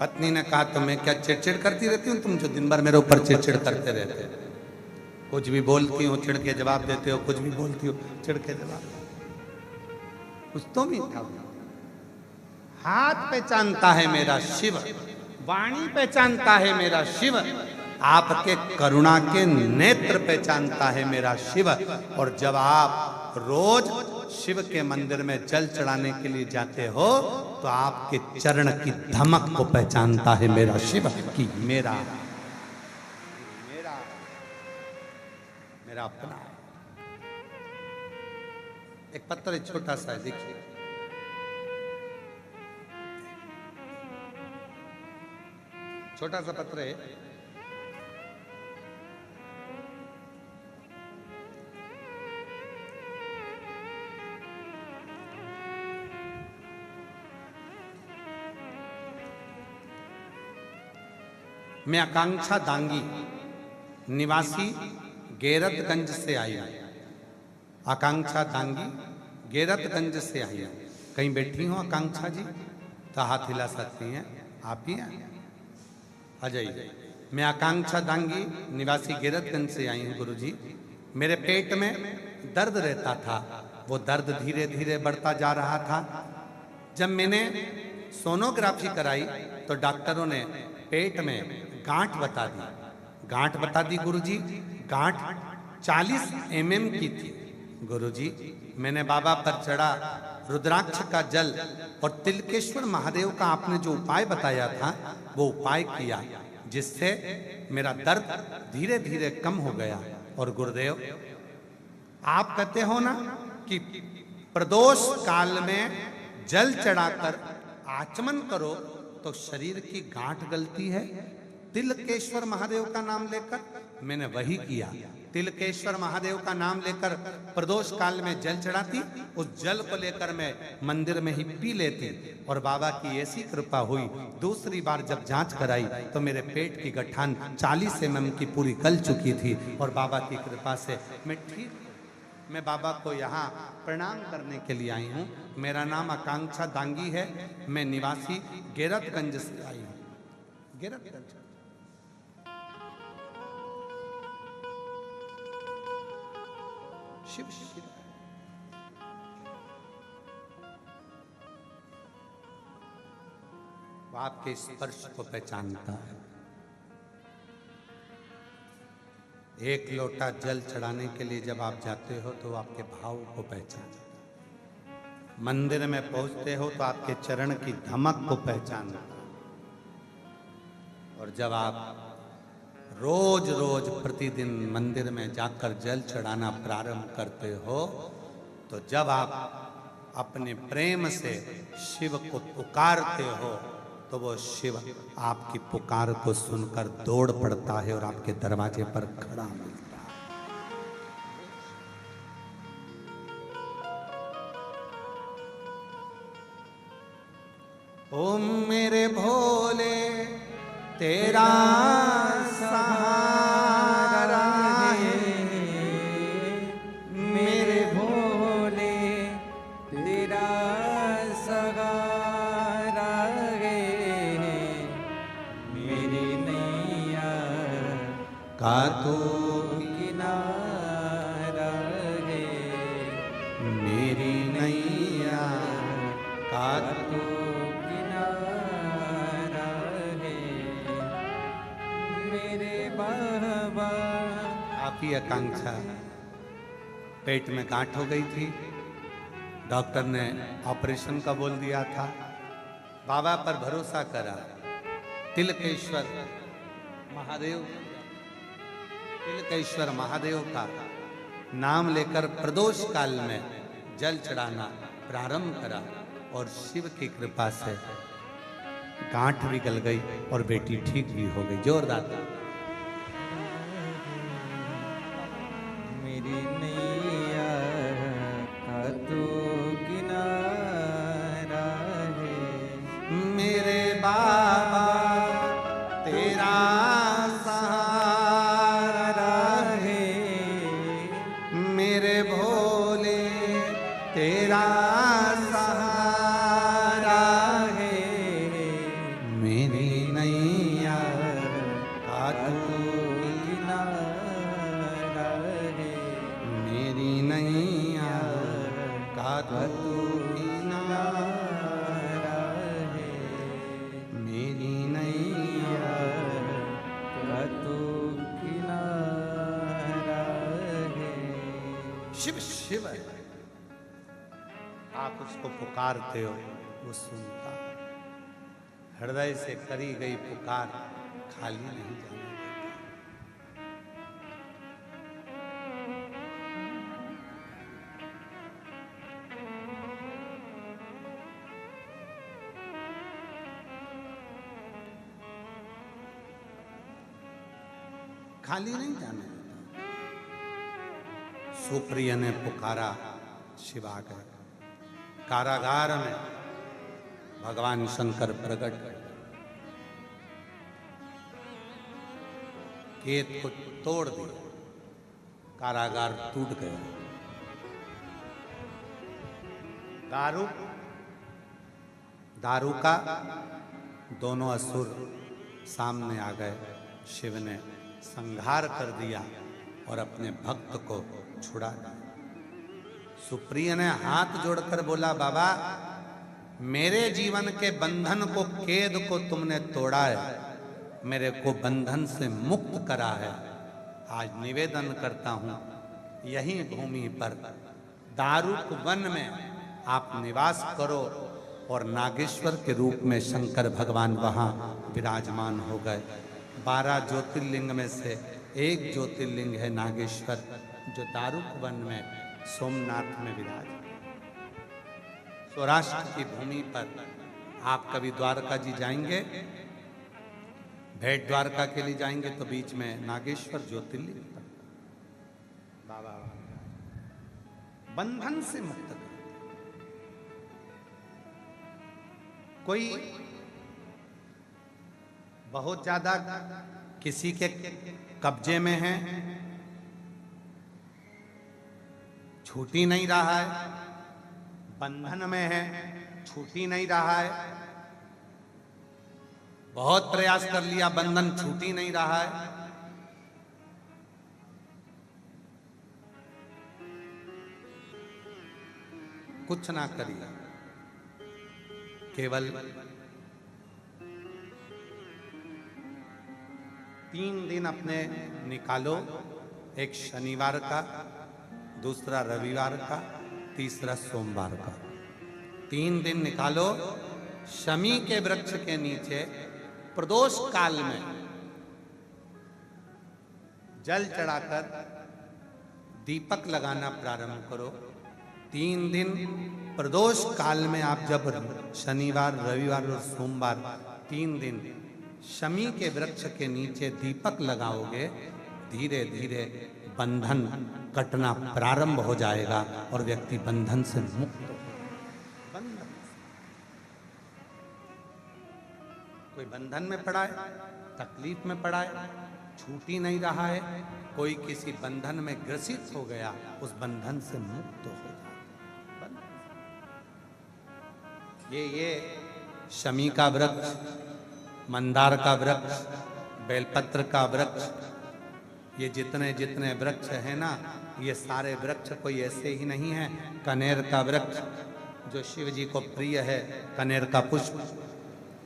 पत्नी ने कहा, तो मैं क्या चिड़चिड़ करती रहती हूँ? तुम जो दिन भर मेरे ऊपर चिड़चिड़ करते रहते हो, कुछ भी बोलती हो चिढ़ के जवाब देते हो, कुछ भी बोलती हो चिढ़ के जवाब। कुछ तो नहीं था। हाथ पहचानता है मेरा शिव, वाणी पहचानता है मेरा शिव, आपके करुणा के नेत्र पहचानता है मेरा शिव। और जब आप रोज शिव के मंदिर में जल चढ़ाने के लिए जाते हो तो आपके चरण की धमक को पहचानता है मेरा शिव कि मेरा अपना। एक पत्थर छोटा सा है, देखिए छोटा सा पत्थर है। मैं आकांक्षा दांगी निवासी गैरतगंज से आई हूं। आकांक्षा दांगी गैरतगंज से आई हूं। कहीं बैठी हो आकांक्षा जी तो हाथ हिला सकती हैं, आप ही हैं, आ जाइए। मैं आकांक्षा दांगी निवासी गैरतगंज से आई हूं गुरुजी। मेरे पेट में दर्द रहता था, वो दर्द धीरे धीरे बढ़ता जा रहा था। जब मैंने सोनोग्राफी कराई तो डॉक्टरों ने पेट में गांठ बता दी। गांठ बता दी गुरुजी, गांठ 40 mm की थी। गुरुजी मैंने बाबा पर चढ़ा रुद्राक्ष का जल और तिलकेश्वर महादेव का आपने जो उपाय बताया था वो उपाय किया, जिससे मेरा दर्द धीरे धीरे कम हो गया। और गुरुदेव आप कहते हो ना कि प्रदोष काल में जल चढ़ाकर आचमन करो तो शरीर की गांठ गलती है। तिलकेश्वर महादेव का नाम लेकर मैंने वही किया। तिलकेश्वर महादेव का नाम लेकर प्रदोष काल में जल चढ़ाती, उस जल को लेकर मैं मंदिर में ही पी लेती और बाबा की ऐसी कृपा हुई। दूसरी बार जब जांच कराई तो मेरे पेट की गठान 40 mm की पूरी गल चुकी थी और बाबा की कृपा से मैं ठीक। मैं बाबा को यहाँ प्रणाम करने के लिए आई हूँ। मेरा नाम आकांक्षा दांगी है। मैं निवासी गैरतगंज से आई हूँ। गैरतगंज शिव शिव वो आपके स्पर्श को पहचानता है। एक लोटा जल चढ़ाने के लिए जब आप जाते हो तो आपके भाव को पहचानता है। मंदिर में पहुंचते हो तो आपके चरण की धमक को पहचानता है। और जब आप रोज रोज प्रतिदिन मंदिर में जाकर जल चढ़ाना प्रारंभ करते हो तो जब आप अपने प्रेम से शिव को पुकारते हो तो वो शिव आपकी पुकार को सुनकर दौड़ पड़ता है और आपके दरवाजे पर खड़ा मिलता है। ओम मेरे भोले तेरा सहारा है, मेरे भोले तेरा सहारा है। मेरी नैया का तू किनारा है। मेरी नैया का तू। आप ही आकांक्षा पेट में गांठ हो गई थी, डॉक्टर ने ऑपरेशन का बोल दिया था। बाबा पर भरोसा करा, तिलकेश्वर महादेव का नाम लेकर प्रदोष काल में जल चढ़ाना प्रारंभ करा और शिव की कृपा से गांठ भी गल गई और बेटी ठीक भी हो गई। जोरदार मेरी नैया का तू किनारा है। मेरे बाबा तेरा सहारा है। मेरे भोले तेरा सहारा है। मेरी नैया का तू किनारा है। मेरी नैया का तू किनारा है। मेरी नैया का तू किनारा है। शिव शिव उसको पुकारते हो वो सुनता। हृदय से करी गई पुकार खाली नहीं जाने देता। खाली नहीं जाने देता। सुप्रिय ने पुकारा, शिव आ गए। कारागार में भगवान शंकर प्रकट हुए। केत को तोड़ दिया, कारागार टूट गया। दारू का दोनों असुर सामने आ गए। शिव ने संहार कर दिया और अपने भक्त को छुड़ा दिया। सुप्रिय ने हाथ जोड़कर बोला, बाबा मेरे जीवन के बंधन को, कैद को तुमने तोड़ा है, मेरे को बंधन से मुक्त करा है। आज निवेदन करता हूं, यही भूमि पर दारुक वन में आप निवास करो। और नागेश्वर के रूप में शंकर भगवान वहां विराजमान हो गए। 12 ज्योतिर्लिंग में से एक ज्योतिर्लिंग है नागेश्वर, जो दारुक वन में सोमनाथ में विराज। सौराष्ट्र की भूमि पर आप कभी द्वारका जी जाएंगे, भेंट द्वारका के लिए जाएंगे तो बीच में नागेश्वर ज्योतिर्लिंग पर बाबा बंधन से मुक्त कर। कोई बहुत ज्यादा किसी के कब्जे में है, छूट ही नहीं रहा है, बंधन में है, छूट ही नहीं रहा है, बहुत प्रयास कर लिया, बंधन छूट ही नहीं रहा है। कुछ ना करिए, केवल 3 दिन अपने निकालो। एक शनिवार का, दूसरा रविवार का, तीसरा सोमवार का। 3 दिन निकालो। शमी के वृक्ष के नीचे प्रदोष काल में जल चढ़ाकर दीपक लगाना प्रारंभ करो। 3 दिन प्रदोष काल में आप जब शनिवार, रविवार और सोमवार 3 दिन शमी के वृक्ष के नीचे दीपक लगाओगे, धीरे धीरे बंधन कटना प्रारंभ हो जाएगा और व्यक्ति बंधन से मुक्त हो। बंधन, कोई बंधन में पड़ा है, तकलीफ में पड़ा है, छूट ही नहीं रहा है, कोई किसी बंधन में ग्रसित हो गया, उस बंधन से मुक्त हो जाए। ये शमी का वृक्ष, मंदार का वृक्ष, बेलपत्र का वृक्ष, ये जितने जितने वृक्ष हैं ना, ये सारे वृक्ष कोई ऐसे ही नहीं है। कनेर का वृक्ष जो शिव जी को प्रिय है, कनेर का पुष्प,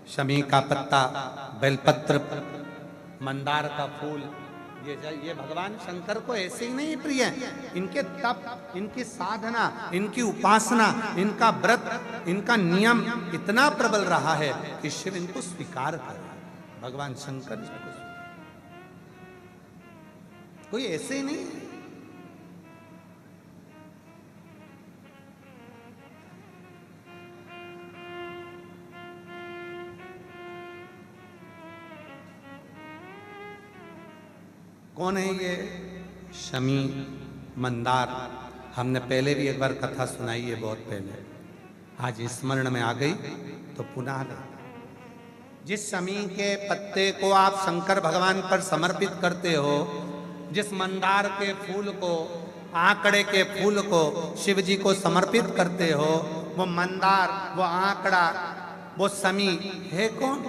शमी का पत्ता, बेलपत्र, मंदार का फूल, ये भगवान शंकर को ऐसे ही नहीं प्रिय है। इनके तप, इनकी साधना, इनकी उपासना, इनका व्रत, इनका नियम इतना प्रबल रहा है कि शिव इनको स्वीकार करे। भगवान शंकर इसको कोई ऐसे ही नहीं। कौन है ये शमी, मंदार? हमने पहले भी एक बार कथा सुनाई है, बहुत पहले, आज स्मरण में आ गई तो पुनः जिस शमी के पत्ते को आप शंकर भगवान पर समर्पित करते हो, जिस मंदार के फूल को, आंकड़े के फूल को शिव जी को समर्पित करते हो, वो मंदार, वो आंकड़ा, वो शमी है कौन?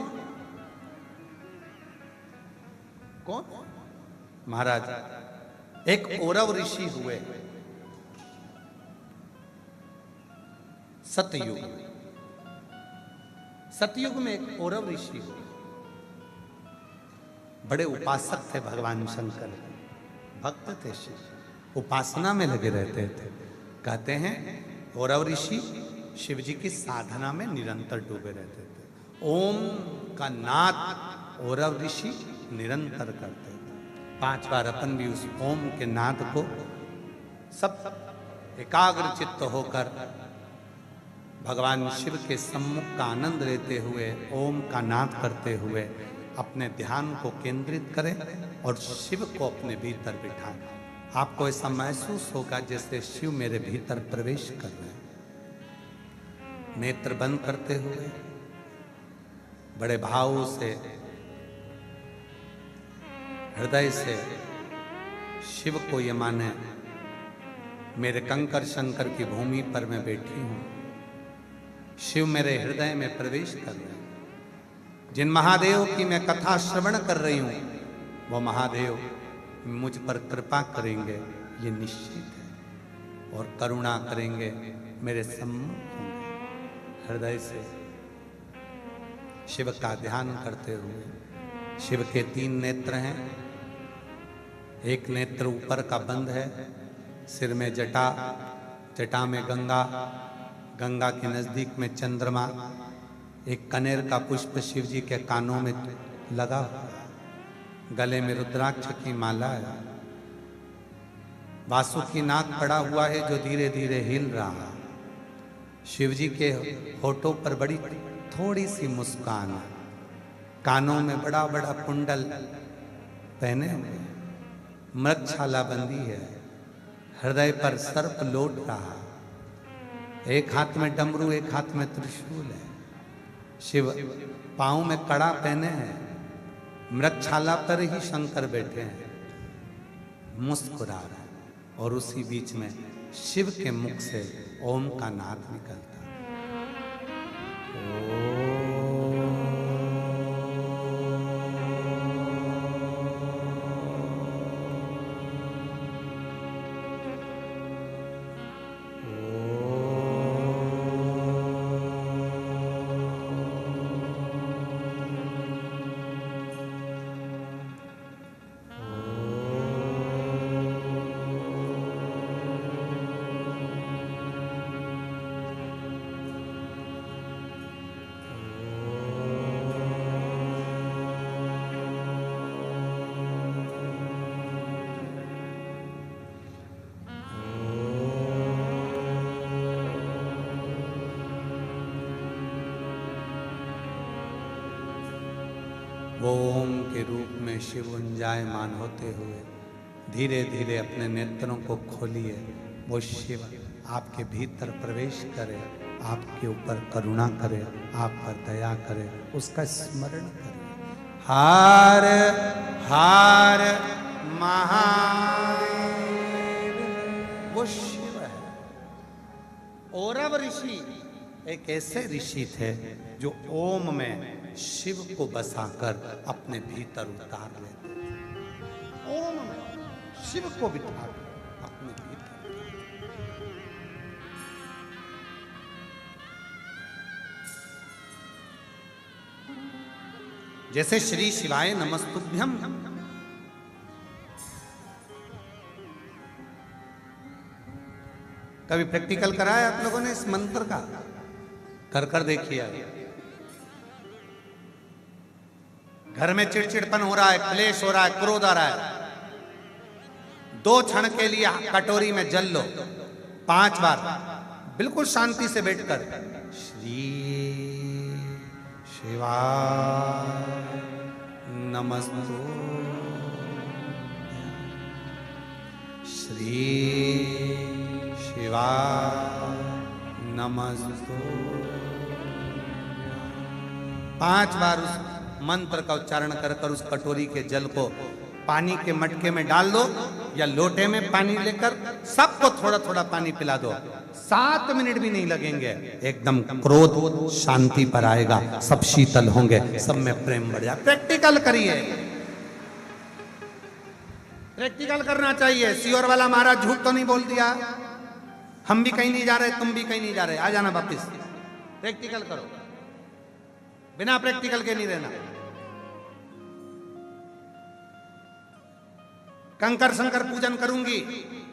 कौन? महाराज, एक औरव ऋषि हुए सतयुग। सतयुग में एक औरव ऋषि हुए, बड़े उपासक थे भगवान शंकर, भक्त थे शिव, उपासना में लगे रहते थे। कहते हैं औरव ऋषि शिव जी की साधना में निरंतर डूबे रहते थे। ओम का नाद औरव ऋषि निरंतर करते थे। 5 बार अपन भी उस ओम के नाद को सब एकाग्र चित्त होकर भगवान शिव के सम्मुख का आनंद लेते हुए ओम का नाद करते हुए अपने ध्यान को केंद्रित करें और शिव को अपने भीतर बिठाएं। आपको ऐसा महसूस होगा जैसे शिव मेरे भीतर प्रवेश कर रहे हैं। नेत्र बंद करते हुए बड़े भाव से हृदय से शिव को ये माने मेरे कंकर शंकर की भूमि पर मैं बैठी हूं। शिव मेरे हृदय में प्रवेश कर रहे हैं। जिन महादेव की मैं कथा श्रवण कर रही हूं वो महादेव मुझ पर कृपा करेंगे ये निश्चित है और करुणा करेंगे, मेरे सम्मुख होंगे। हृदय से शिव का ध्यान करते हुए शिव के 3 नेत्र हैं। एक नेत्र ऊपर का बंद है, सिर में जटा, जटा में गंगा, गंगा के नजदीक में चंद्रमा, एक कनेर का पुष्प शिव जी के कानों में लगा, गले में रुद्राक्ष की माला है, वासुकी नाग पड़ा हुआ है जो धीरे धीरे हिल रहा है। शिव जी के होठों पर बड़ी थोड़ी सी मुस्कान है, कानों में बड़ा बड़ा कुंडल पहने हुए, मृगछाला बंदी है, हृदय पर सर्प लौट रहा, एक हाथ में डमरू एक हाथ में त्रिशूल है। शिव पांव में कड़ा पहने हैं, मृगछाला पर ही शंकर बैठे हैं, मुस्कुरा रहे हैं और उसी बीच में शिव के मुख से ओम का नाद निकलता है। ओम के रूप में शिव गुंजायमान होते हुए धीरे धीरे अपने नेत्रों को खोलिए। वो शिव आपके भीतर प्रवेश करे, आपके ऊपर करुणा करे, आप पर दया करे, उसका स्मरण करें। हार हार महादेव, वो शिव है। औरव ऋषि एक ऐसे ऋषि थे जो ओम में शिव को बसाकर अपने भीतर उतार लेते थे। ओम में शिव को बिठा अपने भीतर। जैसे श्री शिवाय नमस्तुभ्यम, कभी प्रैक्टिकल कराया आप लोगों ने इस मंत्र का? कर देखिए। घर में चिड़चिड़पन हो रहा है, क्लेश हो रहा है, क्रोध आ रहा है, 2 क्षण के लिए कटोरी में जल लो 5 बार, बिल्कुल शांति से बैठकर श्री शिवाय नमस्तुभ्यं, श्री शिवाय नमस्तुभ्यं, 5 बार उस मंत्र का उच्चारण कर कर उस कटोरी के जल को पानी के मटके में डाल दो या लोटे में पानी लेकर सबको थोड़ा थोड़ा पानी पिला दो। 7 मिनट भी नहीं लगेंगे, एकदम क्रोध शांति पर आएगा, सब शीतल होंगे, सब में प्रेम बढ़ जाए। प्रैक्टिकल करिए, प्रैक्टिकल करना चाहिए। सियोर वाला महाराज झूठ तो नहीं बोल दिया, हम भी कहीं नहीं जा रहे, तुम भी कहीं नहीं जा रहे, आ जाना वापिस। प्रैक्टिकल करो, बिना प्रैक्टिकल के नहीं रहना। कंकर शंकर पूजन करूंगी,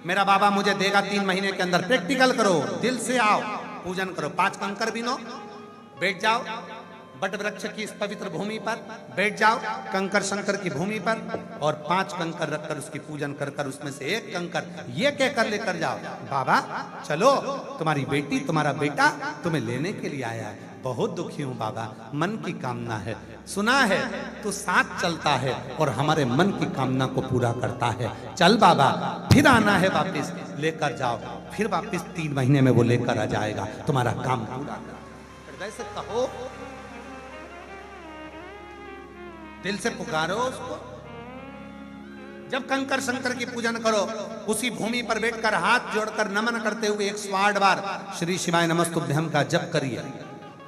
मेरा बाबा मुझे देगा 3 महीने के अंदर। प्रैक्टिकल करो, दिल से आओ, पूजन करो। 5 कंकर बीनो, बैठ जाओ बट वृक्ष की इस पवित्र भूमि पर, बैठ जाओ कंकर शंकर की भूमि पर, और 5 कंकर रखकर उसकी पूजन कर कर उसमें से एक कंकर ये कहकर लेकर जाओ, बाबा चलो तुम्हारी बेटी तुम्हारा बेटा तुम्हें लेने के लिए आया है। बहुत दुखी हूं बाबा, मन की कामना है, सुना है तू साथ चलता है और हमारे मन की कामना को पूरा करता है। चल बाबा, फिर आना है वापिस, लेकर जाओ। फिर वापिस 3 महीने में वो लेकर आ जाएगा, तुम्हारा काम पूरा कर। हृदय से कहो, दिल से पुकारो उसको। जब कंकर शंकर की पूजन करो, उसी भूमि पर बैठकर हाथ जोड़कर नमन करते हुए 108 बार श्री शिवाय नमस्तुभ्यम का जप करिए।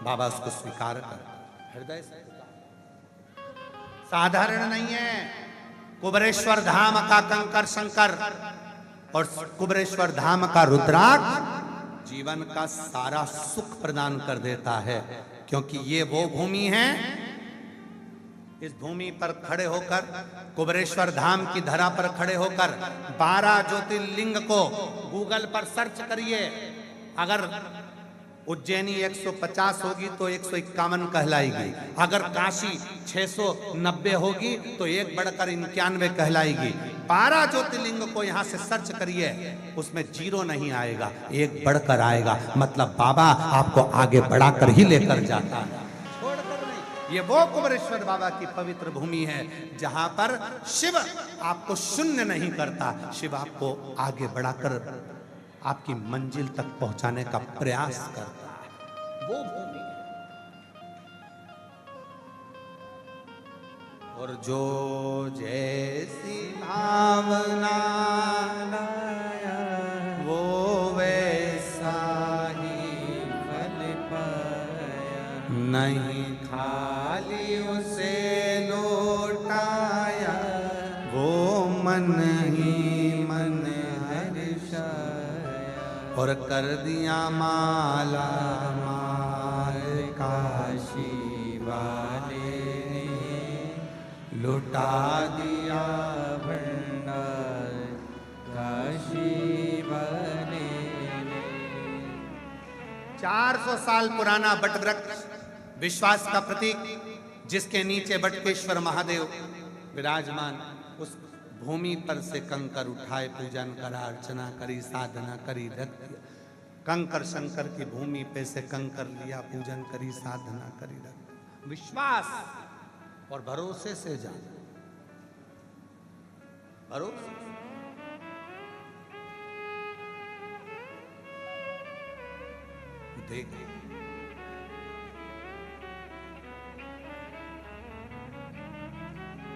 बाबा उसको स्वीकार कर। हृदय से साधारण नहीं है। कुबरेश्वर धाम का कंकर शंकर और कुबरेश्वर धाम का रुद्राक्ष जीवन का सारा सुख प्रदान कर देता है, क्योंकि ये वो भूमि है। इस भूमि पर खड़े होकर, कुबरेश्वर धाम की धरा पर खड़े होकर 12 ज्योतिर्लिंग को गूगल पर सर्च करिए। अगर उज्जैनी 150 होगी तो 151 कहलाएगी, अगर काशी 690 होगी तो 1 बढ़कर 91 कहलाएगी। 12 ज्योतिर्लिंग को यहाँ से सर्च करिए, उसमें 0 नहीं आएगा, 1 बढ़कर आएगा। मतलब बाबा आपको आगे बढ़ाकर ही लेकर जाता है, छोड़कर नहीं। ये वो कुबरेश्वर बाबा की पवित्र भूमि है जहां पर शिव आपको शून्य नहीं करता, शिव आपको आगे बढ़ाकर आपकी मंजिल तक पहुंचाने का प्रयास करता है, वो भूमि। और जो जैसी भावना लाया वो वैसा ही फल पाया, नहीं खाली उसे लौटाया, वो मन ही मन और कर दिया माला माल। काशी वाले ने लुटा दिया भंडार, काशी वाले ने। 400 साल पुराना बटवृक्ष, विश्वास का प्रतीक, जिसके नीचे बटकेश्वर महादेव विराजमान। उस भूमि पर से कंकर उठाए, पूजन करा, अर्चना करी, साधना करी, रख दिया। कंकर शंकर की भूमि पे से कंकर लिया, पूजन करी, साधना करी, रख दिया। विश्वास और भरोसे से जा, भरोसे देख।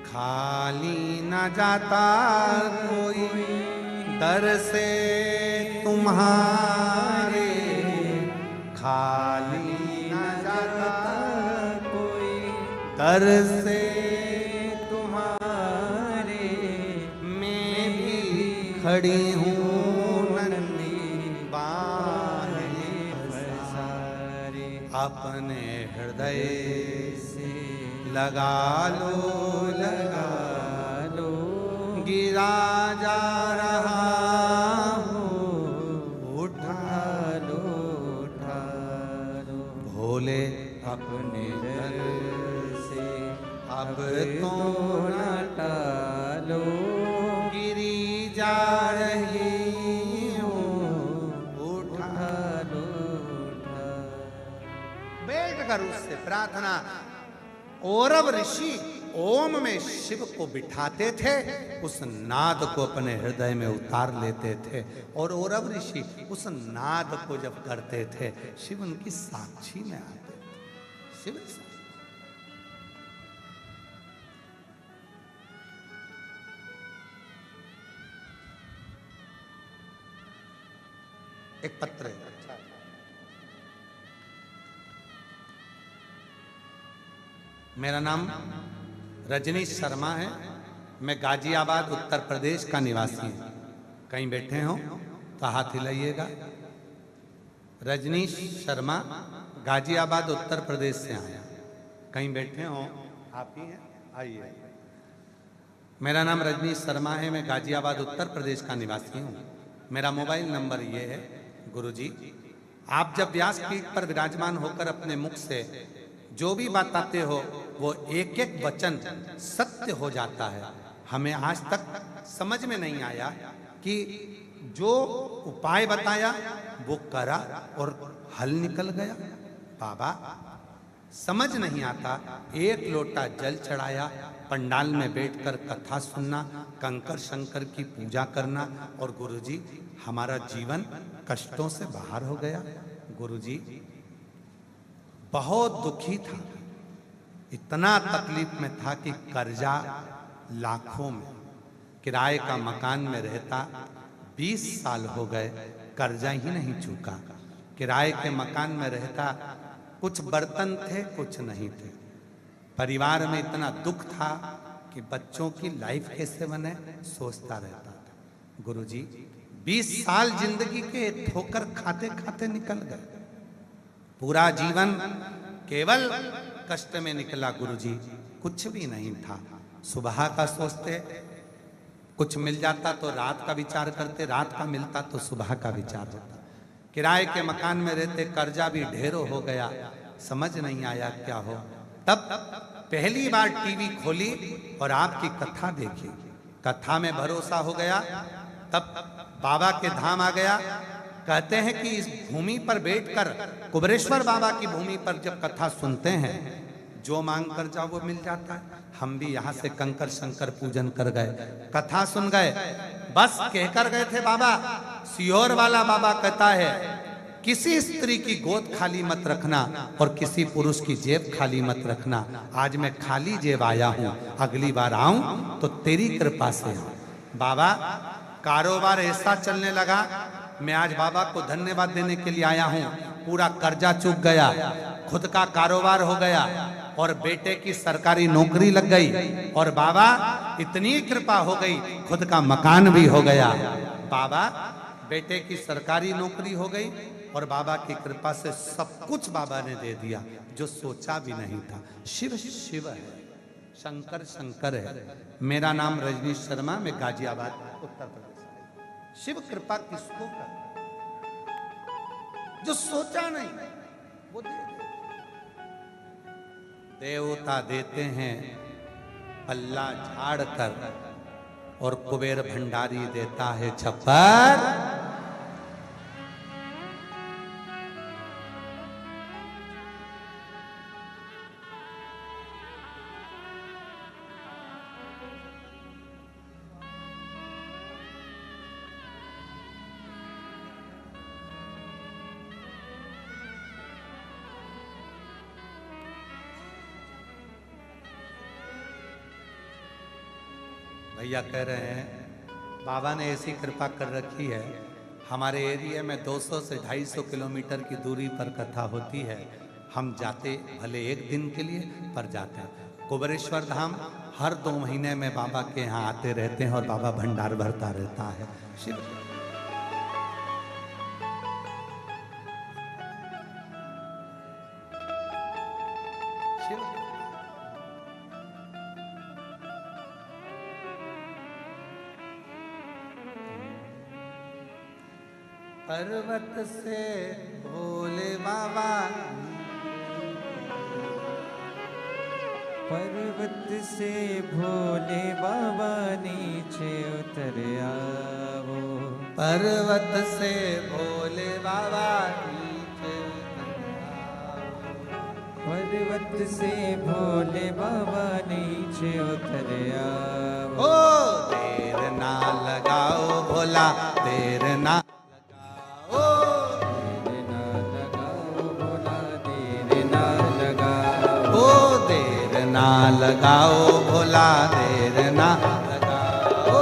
खाली न जाता कोई दर से तुम्हारे, खाली न जाता कोई दर से तुम्हारे, मैं भी खड़ी हूँ नन्ही बाहें पसारे, अपने हृदय से लगा लो, लगा लो, गिरा जा रहा हो, उठा लो, उठा लो, भोले अपने दर से अब तो न टालो, गिरी जा रही हूँ, उठा लो, उठा। बैठ कर उससे प्रार्थना। औरव ऋषि ओम में शिव को बिठाते थे, उस नाद को अपने हृदय में उतार लेते थे, और औरव ऋषि उस नाद को जब करते थे, शिव उनकी साक्षी में आते थे। शिव साक्षी। एक पत्र है, मेरा नाम रजनीश शर्मा है, मैं गाजियाबाद उत्तर प्रदेश का निवासी हूँ। कहीं बैठे हो तो हाथ हिलाइएगा। रजनीश शर्मा गाजियाबाद उत्तर प्रदेश से आया। कहीं बैठे हो, आप ही हैं, आइए। मेरा नाम रजनीश शर्मा है, मैं गाजियाबाद उत्तर प्रदेश का निवासी हूँ। मेरा मोबाइल नंबर ये है, गुरुजी आप जब व्यासपीठ पर विराजमान होकर अपने मुख से जो भी बताते हो वो एक एक वचन सत्य हो जाता है। हमें आज तक समझ में नहीं आया कि जो उपाय बताया वो करा और हल निकल गया। बाबा समझ नहीं आता, एक लोटा जल चढ़ाया, पंडाल में बैठकर कथा सुनना, कंकर शंकर की पूजा करना, और गुरुजी हमारा जीवन कष्टों से बाहर हो गया। गुरुजी बहुत दुखी था, इतना तकलीफ में था कि कर्जा लाखों में, किराए का मकान में रहता 20 साल हो गए, कर्जा ही नहीं चुका। किराए के मकान में रहता, कुछ बर्तन थे कुछ नहीं थे। परिवार में इतना दुख था कि बच्चों की लाइफ कैसे बने सोचता रहता था। गुरुजी 20 साल जिंदगी के ठोकर खाते खाते निकल गए, पूरा जीवन केवल कष्ट में निकला। गुरुजी कुछ भी नहीं था, सुबह का सोचते, कुछ मिल जाता तो रात का विचार करते, रात का मिलता तो सुबह का विचार होता। किराए के मकान में रहते, कर्जा भी ढेरों हो गया, समझ नहीं आया क्या हो। तब पहली बार टीवी खोली और आपकी कथा देखी, कथा में भरोसा हो गया। तब बाबा के धाम आ गया। कहते हैं कि इस भूमि पर बैठकर, कुबरेश्वर बाबा की भूमि पर जब कथा सुनते हैं, जो मांग कर जाओ वो मिल जाता है। हम भी यहाँ से कंकर शंकर पूजन कर गए, कथा सुन गए, बस कहकर गए थे बाबा। सियोर वाला बाबा कहता है किसी स्त्री की गोद खाली मत रखना और किसी पुरुष की जेब खाली मत रखना। आज मैं खाली जेब आया हूँ, अगली बार आऊं तो तेरी कृपा से आऊं। बाबा कारोबार ऐसा चलने लगा, मैं आज बाबा को धन्यवाद देने के लिए आया हूँ। पूरा कर्जा चूक गया, खुद का कारोबार हो गया और बेटे की सरकारी नौकरी लग गई, और बाबा इतनी कृपा हो गई खुद का मकान भी हो गया। बाबा बेटे की सरकारी नौकरी हो गई और बाबा की कृपा से सब कुछ बाबा ने दे दिया जो सोचा भी नहीं था। शिव शिव है, शंकर शंकर है। मेरा नाम रजनीश शर्मा, मैं गाजियाबाद उत्तर प्रदेश। शिव कृपा किसको कर, जो सोचा नहीं वो दे दे। देवता देते हैं पल्ला झाड़ कर और कुबेर भंडारी देता है छप्पर। भैया कह रहे हैं बाबा ने ऐसी कृपा कर रखी है, हमारे एरिया में 200 से 250 किलोमीटर की दूरी पर कथा होती है। हम जाते भले एक दिन के लिए पर जाते हैं। कुबरेश्वर धाम हर 2 महीने में बाबा के यहाँ आते रहते हैं और बाबा भंडार भरता रहता है। शिव पर्वत से भोले बाबा, पर्वत से भोले बाबा नीचे उतर आओ। पर्वत से भोले बाबा नीचे उतर आओ। पर्वत से भोले बाबा नीचे उतर आओ। ओ देर ना लगाओ भोला, देर ना ना लगाओ भोला, देर ना लगाओ।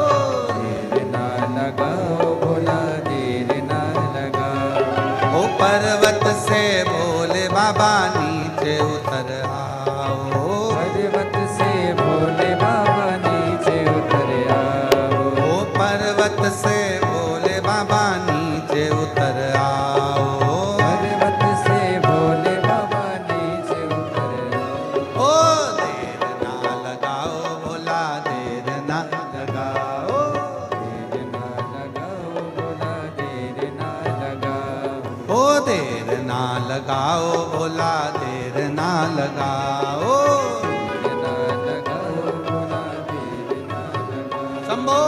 देर ना लगाओ भोला, देर ना लगाओ। ओ पर्वत से भोले बाबा नीचे उतर आओ। पर्वत से भोले बाबा नीचे उतर आओ। ओ पर्वत से भोले बाबा नीचे उतर आओ। पर्वत से भोले बाबा नीचे उतर आओ। ओ देर भोला देर ना लगाओ। देर ना लगाओ भोला, देर ना लगाओ। शंभो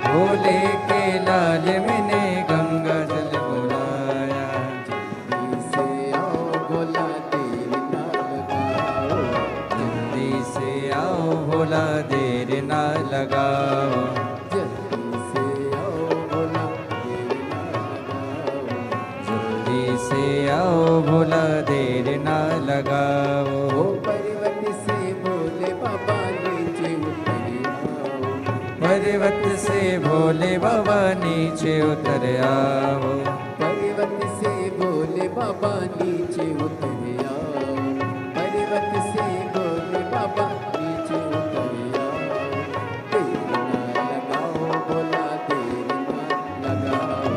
भोले के लाल मैंने गंगा जल बुलाया। जल्दी से आओ भोला, देर ना लगाओ। जल्दी से आओ भोला, देर ना लगाओ। पर्वत से भोले बाबा नीचे उतर आओ। पर्वत से भोले बाबा नीचे उतर आओ। पर्वत से भोले बाबा नीचे उतर आओ। देर ना लगाओ भोला, देर ना लगाओ।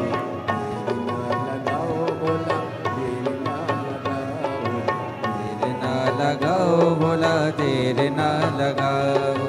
देर ना लगाओ भोला, देर ना लगाओ। देर ना लगाओ भोला, देर ना लगाओ।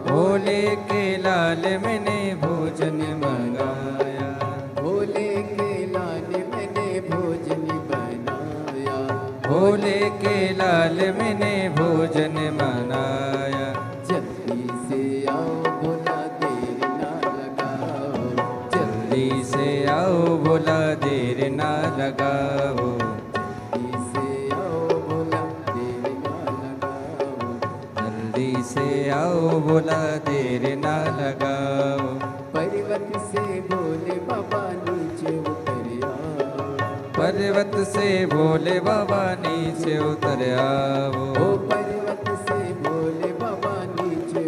भोले के लाल मैंने भोजन मंगाया। भोले के लाल मैंने भोजन बनाया। भोले के लाल मैंने भोजन मनाया। जल्दी से आओ भोला, देर ना लगाओ। जल्दी से आओ भोला, देर ना लगाओ। जल्दी से आओ भोला, देर ना लगाओ। जल्दी से आओ भोला, देर ना लगाओ। पर्वत से भोले बाबा नीचे उतर आओ। पर्वत से भोले बाबा नीचे उतर आओ। ओ पर्वत से भोले बाबा नीचे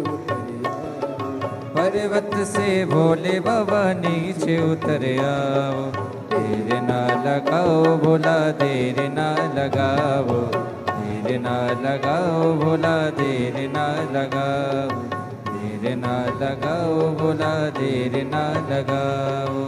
पर्वत से भोले बाबा नीचे उतर आओ, देर ना लगाओ भोला देर ना लगाओ, देर ना लगाओ भोला देर ना लगाओ, देर ना लगाओ भोला देर ना लगाओ।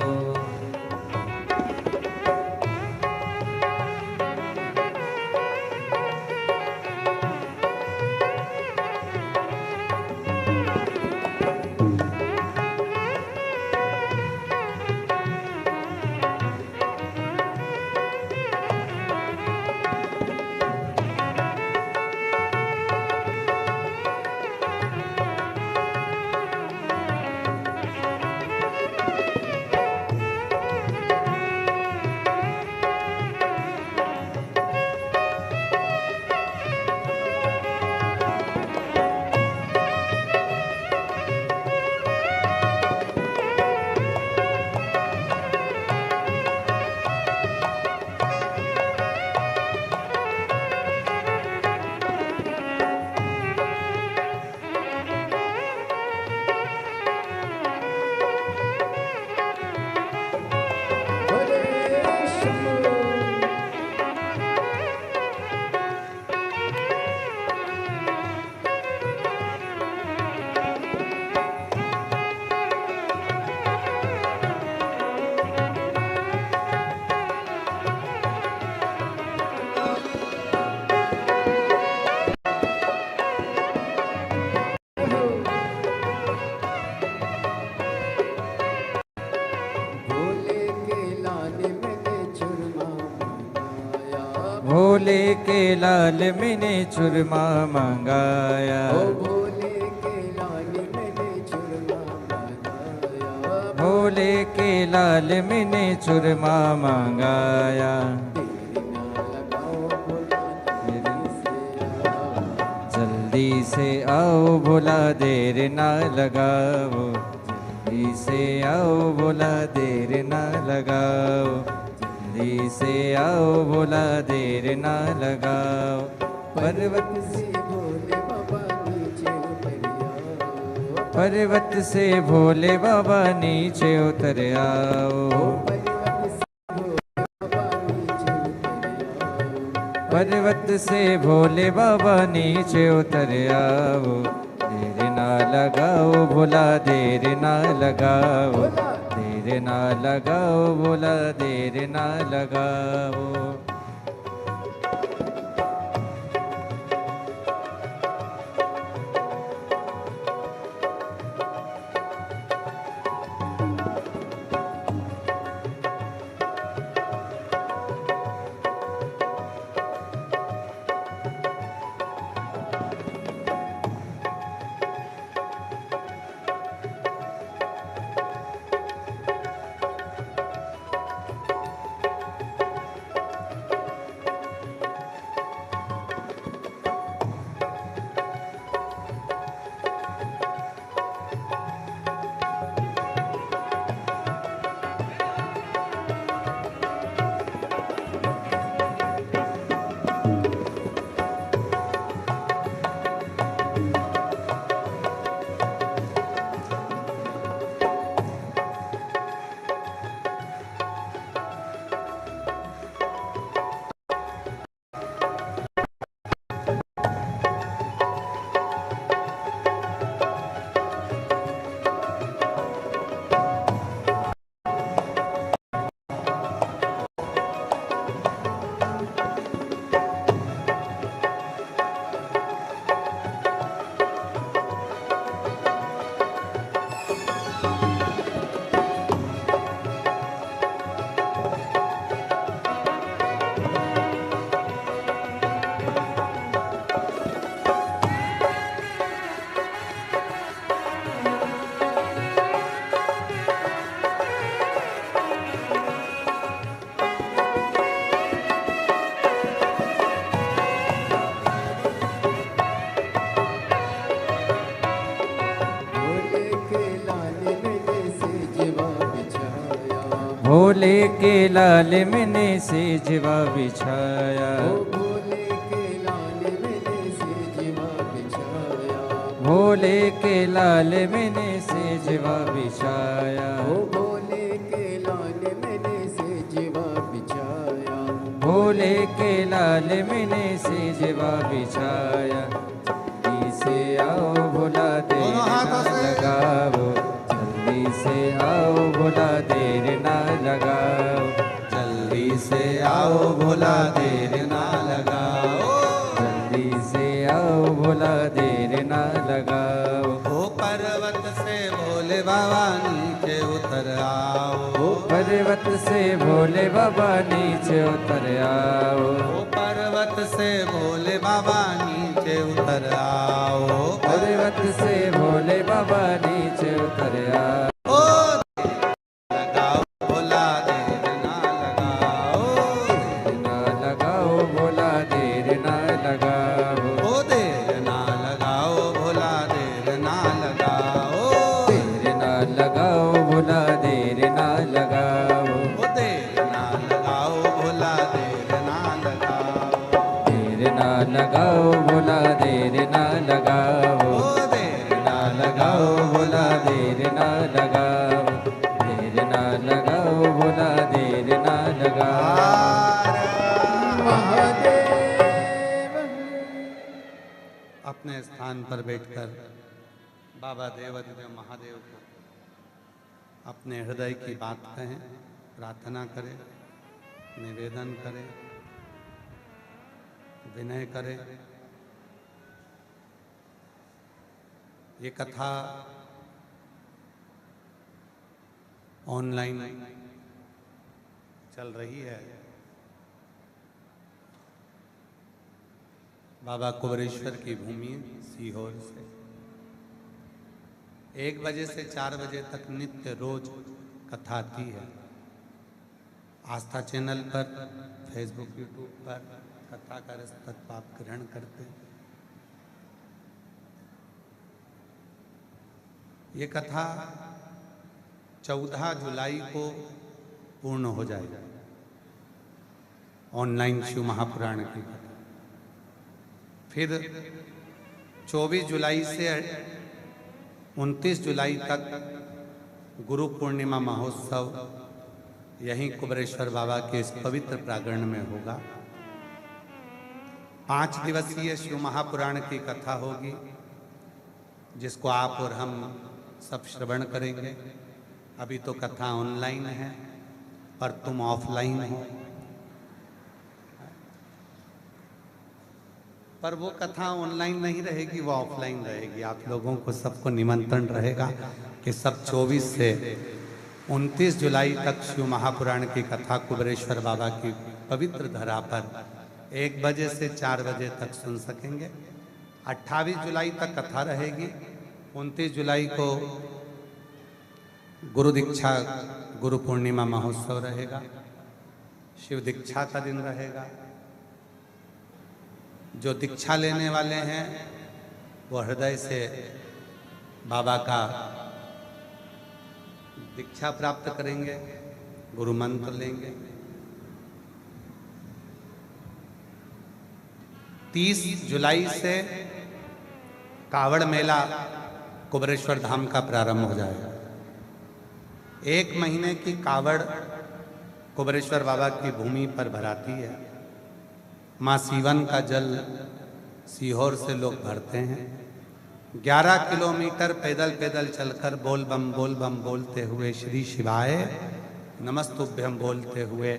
भोले के लाल मैंने चुरमा मंगाया, भोले के लाल मैंने चुरमा मंगाया, भोले के लाल मैंने चुरमा मंगाया। देर ना लगाओ भोला देर से आओ, जल्दी से आओ भोला देर ना लगाओ, जल्दी से आओ भोला देर ना लगाओ, जल्दी से आओ भोला देर ना लगाओ। पर्वत से भोले बाबा नीचे उतर आओ, पर्वत से भोले बाबा नीचे उतर आओ, पर्वत से भोले बाबा नीचे उतर आओ, देर ना लगाओ भोला देर ना लगाओ, देर ना लगाओ भोला देर ना लगाओ। भोले के लाल मैंने सेजवा बिछाया, भोले के लाल मैंने सेजवा बिछाया, भोले के लाल मैंने सेजवा बिछाया, ओ भोले के लाल मैंने सेजवा बिछाया, भोले के लाल मैंने सेजवा बिछाया। जल्दी से आओ भोला देर दोनों ना हाथों से। लगाओ, जल्दी से आओ भोला देर ना लगाओ, जल्दी से आओ भोला देर ना लगाओ, जल्दी से आओ भोला देर ना लगाओ। ओ पर्वत से भोले बाबा नीचे उतर आओ, ओ पर्वत से भोले बाबा नीचे उतर आओ, ओ पर्वत से भोले बाबा नीचे उतर आओ, पर्वत से भोले बाबा नीचे उतर आओ। ओ लगाओ भोला देर ना लगाओ, ना लगाओ भोला देर ना लगाओ, ओ देर ना लगाओ भोला देर ना लगाओ, देर ना लगाओ भोला देर ना लगाओ, ओ देर ना लगाओ भोला देर ना लगाओ, देर ना लगाओ भोला देर ना लगाओ, ओ देर ना लगाओ भोला देर ना लगाओ, देर ना लगाओ भोला देर ना लगाओ। महादेव। अपने स्थान पर बैठकर बाबा देवाधिदेव महादेव को अपने हृदय की बात कहें, प्रार्थना करें, निवेदन करें, विनय करें। ये कथा ऑनलाइन चल रही है। बाबा कुबरेश्वर की भूमि सीहोर से 1 बजे से 4 बजे तक नित्य रोज कथा आती है। आस्था चैनल पर, फेसबुक, यूट्यूब पर कथा का रसतत्व आप ग्रहण करते हैं। ये कथा 14 जुलाई को पूर्ण हो जाएगी। ऑनलाइन शिव महापुराण की कथा फिर 24 जुलाई से 29 जुलाई तक गुरु पूर्णिमा महोत्सव यहीं कुबरेश्वर बाबा के इस पवित्र प्रांगण में होगा। 5 दिवसीय शिव महापुराण की कथा होगी, जिसको आप और हम सब श्रवण करेंगे। अभी तो कथा ऑनलाइन है, पर तुम ऑफलाइन हो। पर वो कथा ऑनलाइन नहीं रहेगी, वो ऑफलाइन रहेगी। आप लोगों को सबको निमंत्रण रहेगा कि सब 24 से 29 जुलाई तक शिव महापुराण की कथा कुबरेश्वर बाबा की पवित्र धरा पर 1 बजे से 4 बजे तक सुन सकेंगे। 28 जुलाई तक कथा रहेगी। 29 जुलाई को गुरु दीक्षा, गुरु पूर्णिमा महोत्सव रहेगा। शिव दीक्षा का दिन रहेगा। जो दीक्षा लेने वाले हैं वो हृदय से बाबा का दीक्षा प्राप्त करेंगे, गुरु मंत्र लेंगे। 30 जुलाई से कावड़ मेला कुबरेश्वर धाम का प्रारंभ हो जाएगा। 1 महीने की कावड़ कुबरेश्वर बाबा की भूमि पर भराती है। माँ सीवन का जल सीहोर से लोग भरते हैं। 11 किलोमीटर पैदल पैदल चलकर बोल बम बोलते हुए श्री शिवाय नमस्तुभ्यम बोलते हुए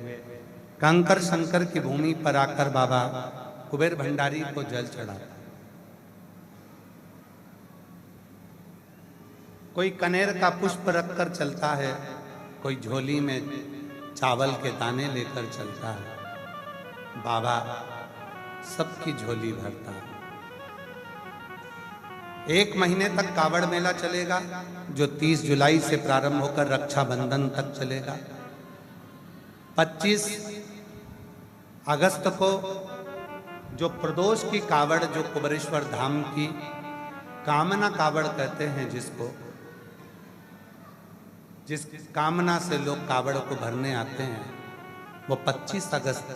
कंकर शंकर की भूमि पर आकर बाबा कुबेर भंडारी को जल चढ़ाता है। कोई कनेर का पुष्प रखकर चलता है, कोई झोली में चावल के दाने लेकर चलता है। बाबा सबकी झोली भरता है। 1 महीने तक कावड़ मेला चलेगा, जो 30 जुलाई से प्रारंभ होकर रक्षाबंधन तक चलेगा। 25 अगस्त को जो प्रदोष की कावड़, जो कुबरेश्वर धाम की कामना कावड़ कहते हैं, जिस कामना से लोग कावड़ को भरने आते हैं, वो 25 अगस्त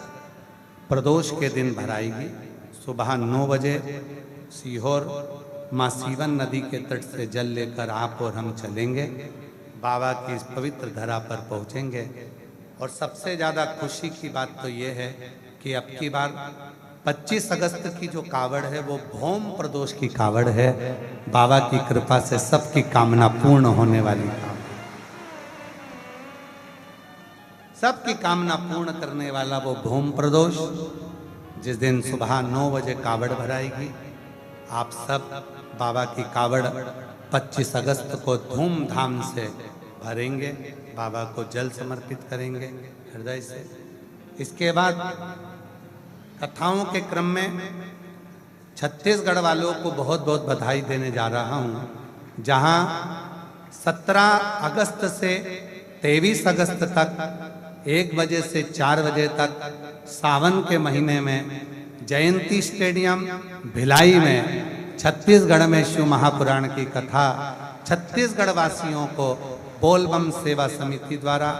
प्रदोष के दिन भराएगी। सुबह 9 बजे सीहोर माँ सीवन नदी के तट से जल लेकर आप और हम चलेंगे, बाबा की इस पवित्र धरा पर पहुंचेंगे। और सबसे ज़्यादा खुशी की बात तो ये है कि अब की बार 25 अगस्त की जो कावड़ है वो भौम प्रदोष की कावड़ है। बाबा की कृपा से सबकी कामना पूर्ण होने वाली कावड़, सबकी कामना पूर्ण करने वाला वो भौम प्रदोष, जिस दिन सुबह 9 बजे कावड़ भराएगी। आप सब बाबा की कावड़ 25 अगस्त को धूमधाम से भरेंगे, बाबा को जल समर्पित करेंगे हृदय से। इसके बाद कथाओं के क्रम में छत्तीसगढ़ वालों को बहुत बहुत बधाई देने जा रहा हूँ, जहाँ 17 अगस्त से 23 अगस्त तक 1 बजे से 4 बजे तक सावन के महीने में जयंती स्टेडियम भिलाई में छत्तीसगढ़ में शिव महापुराण की कथा छत्तीसगढ़ वासियों को बोलबम सेवा समिति द्वारा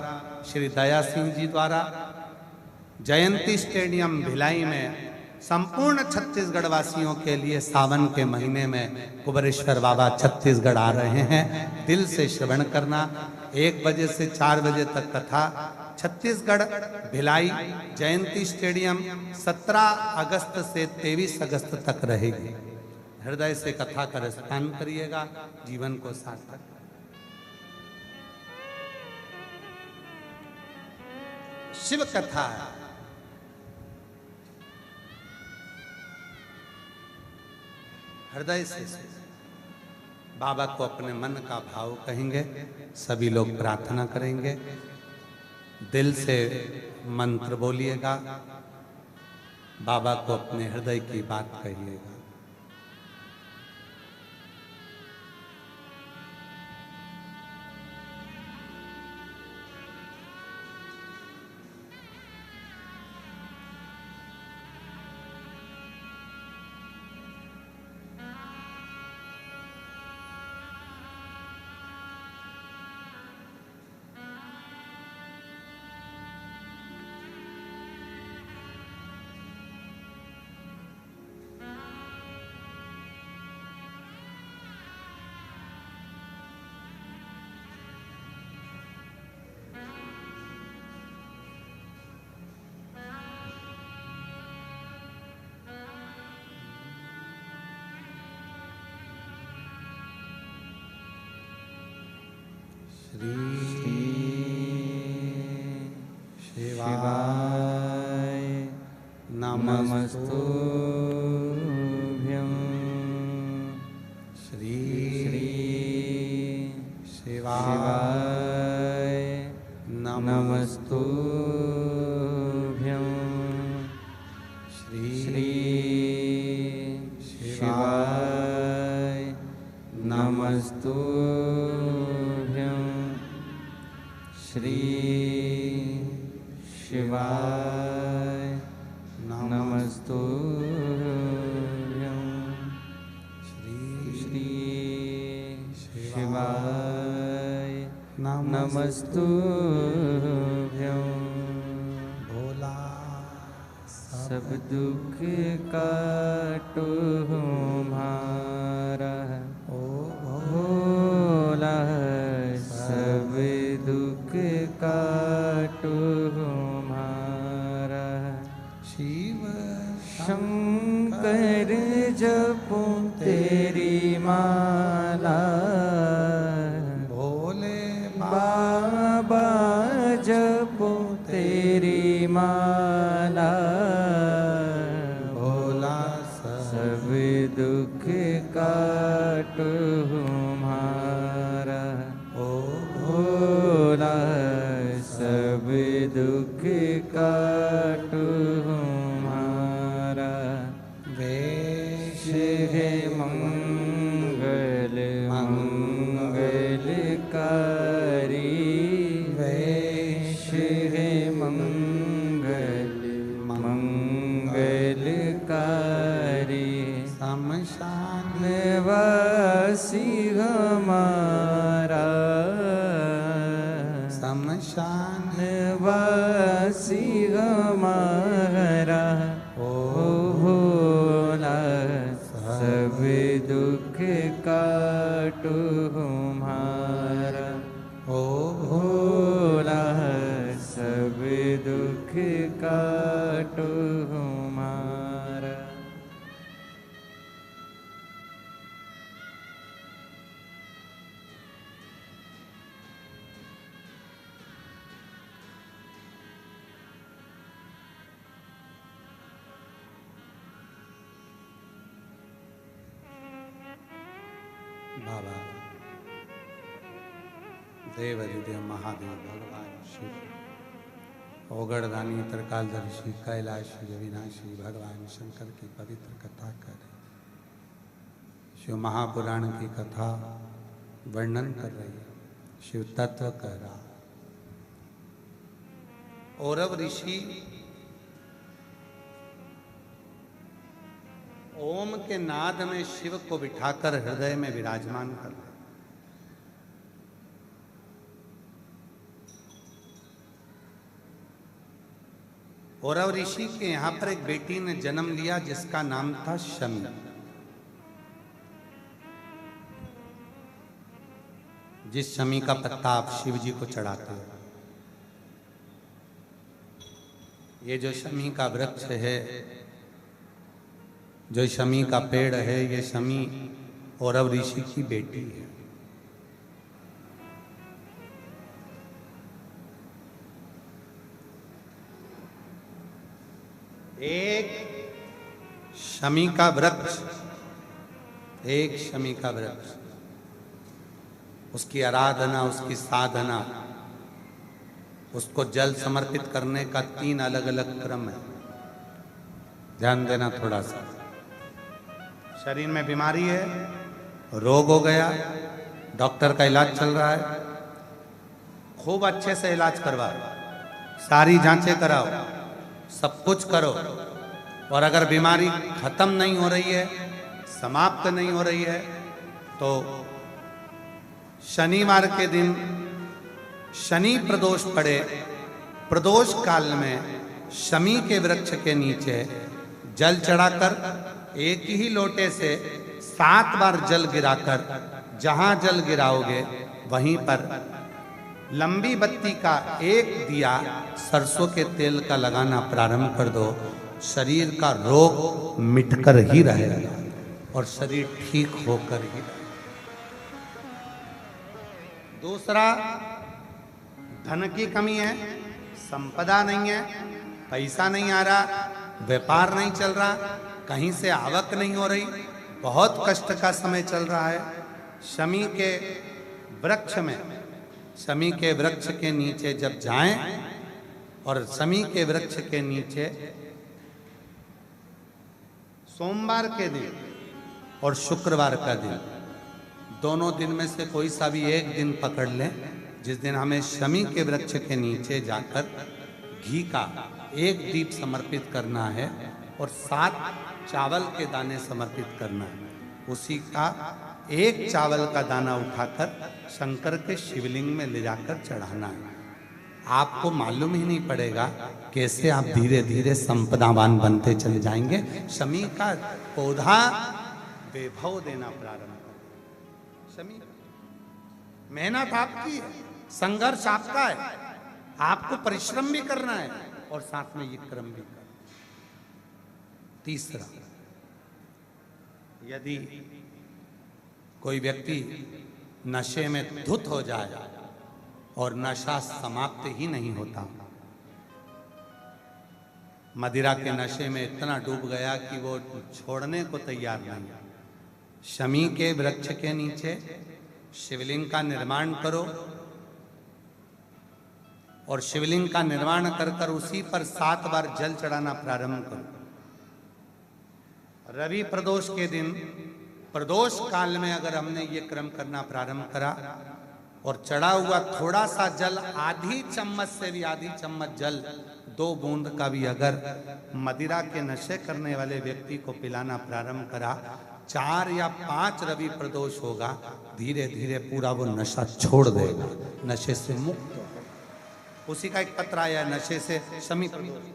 श्री दया सिंह जी द्वारा जयंती स्टेडियम भिलाई में संपूर्ण छत्तीसगढ़ वासियों के लिए सावन के महीने में कुबेरेश्वर बाबा छत्तीसगढ़ आ रहे हैं। दिल से श्रवण करना। 1 बजे से 4 बजे तक कथा छत्तीसगढ़ भिलाई जयंती स्टेडियम 17 अगस्त से 23 अगस्त तक रहेगी। हृदय से कथा का रसपान करिएगा, जीवन को सार्थक। शिव कथा है। हृदय से बाबा को अपने मन का भाव कहेंगे, सभी लोग प्रार्थना करेंगे, दिल से मंत्र बोलिएगा, बाबा को अपने हृदय की बात कहिएगा। शिवाय नमस्तुभ्यं। श्री शिवाय नमस्तुभ्यं। श्री शिवाय नमस्तुभ्यं। श्री शिवाय नमस्तुभ्यं। श्री शिवाय नमस्तुभ्यं। भोला सब दुख काटो हमारा ओ भोला, सब दुख काटो हमारा। शिव शंकर जपो तेरी माला, भोले बाबा जपो तेरी माला। भोला सब दुख काटो हमारा ओ भोला, सब दुख काटो हमारा। वेश है मंगल मंगलकारी, वेश है मंगल मंगलकारी। शमशान वासी हमारा, शमशान वासी हमारा। ओ भोला, सब दुख हमारा ओ भोला सब दुख काटो हमारा। बाबा देवादिदेव महादेव भगवान शिव ओगड़दानी त्रिकालदर्शी कैलाशी अविनाशी भगवान शंकर की पवित्र कथा कर शिव महापुराण की कथा वर्णन कर रही है। शिव तत्व कह रहा। औरव ऋषि ओम के नाद में शिव को बिठाकर हृदय में विराजमान कर रहे। औरव ऋषि के यहां पर एक बेटी ने जन्म लिया जिसका नाम था शमी। जिस शमी का पत्ता आप शिव जी को चढ़ाते हो। ये जो शमी का वृक्ष है, जो शमी का पेड़ है, ये शमी औरव ऋषि की बेटी है। एक शमी का वृक्ष, एक शमी का वृक्ष, उसकी आराधना, उसकी साधना, उसको जल समर्पित करने का 3 अलग अलग क्रम है। ध्यान देना थोड़ा सा। शरीर में बीमारी है, रोग हो गया, डॉक्टर का इलाज चल रहा है, खूब अच्छे से इलाज करवाओ, सारी जांचें कराओ, सब कुछ करो, और अगर बीमारी खत्म नहीं हो रही है, समाप्त नहीं हो रही है, तो शनिवार के दिन शनि प्रदोष पड़े, प्रदोष काल में शमी के वृक्ष के नीचे जल चढ़ाकर एक ही लोटे से 7 बार जल गिराकर, जहां जल गिराओगे वहीं पर लंबी बत्ती का एक दिया सरसों के तेल का लगाना प्रारंभ कर दो। शरीर का रोग मिटकर ही रहेगा और शरीर ठीक होकर ही रहेगा। दूसरा, धन की कमी है, संपदा नहीं है, पैसा नहीं आ रहा, व्यापार नहीं चल रहा, कहीं से आवक नहीं हो रही, बहुत कष्ट का समय चल रहा है। शमी के वृक्ष में, शमी के वृक्ष के नीचे जब जाएं, और शमी के वृक्ष के नीचे सोमवार के दिन और शुक्रवार का दिन, दोनों दिन में से कोई सा भी एक दिन पकड़ लें, जिस दिन हमें शमी के वृक्ष के नीचे जाकर घी का एक दीप समर्पित करना है और 7 चावल के दाने समर्पित करना है। उसी का एक चावल का दाना उठाकर शंकर के शिवलिंग में ले जाकर चढ़ाना है। आपको मालूम ही नहीं पड़ेगा कैसे आप धीरे धीरे संपदावान बनते चले जाएंगे। शमी का पौधा वैभव देना प्रारंभ कर। शमी, मेहनत आपकी है, संघर्ष आपका है, आपको परिश्रम भी करना है और साथ में ये कर्म भी करना। तीसरा, यदि कोई व्यक्ति नशे में धुत हो जाए और नशा समाप्त ही नहीं होता, मदिरा के नशे में इतना डूब गया कि वो छोड़ने को तैयार नहीं, शमी के वृक्ष के नीचे शिवलिंग का निर्माण करो और शिवलिंग का निर्माण कर कर उसी पर 7 बार जल चढ़ाना प्रारंभ करो। रवि प्रदोष के दिन, प्रदोष काल में अगर हमने ये क्रम करना प्रारंभ करा और चढ़ा हुआ थोड़ा सा जल, आधी चम्मच से भी आधी चम्मच जल, 2 बूंद का भी अगर मदिरा के नशे करने वाले व्यक्ति को पिलाना प्रारंभ करा, 4 या 5 रवि प्रदोष होगा, धीरे धीरे पूरा वो नशा छोड़ देगा, नशे से मुक्त होगा। उसी का एक पत्र आया नशे से शमी प्रदोष।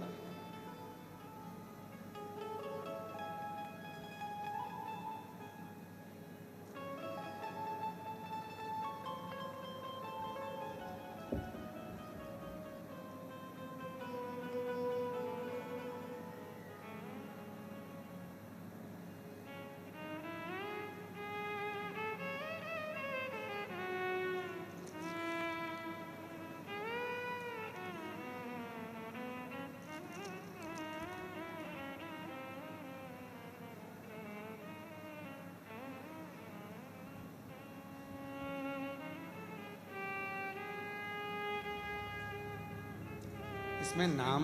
इसमें नाम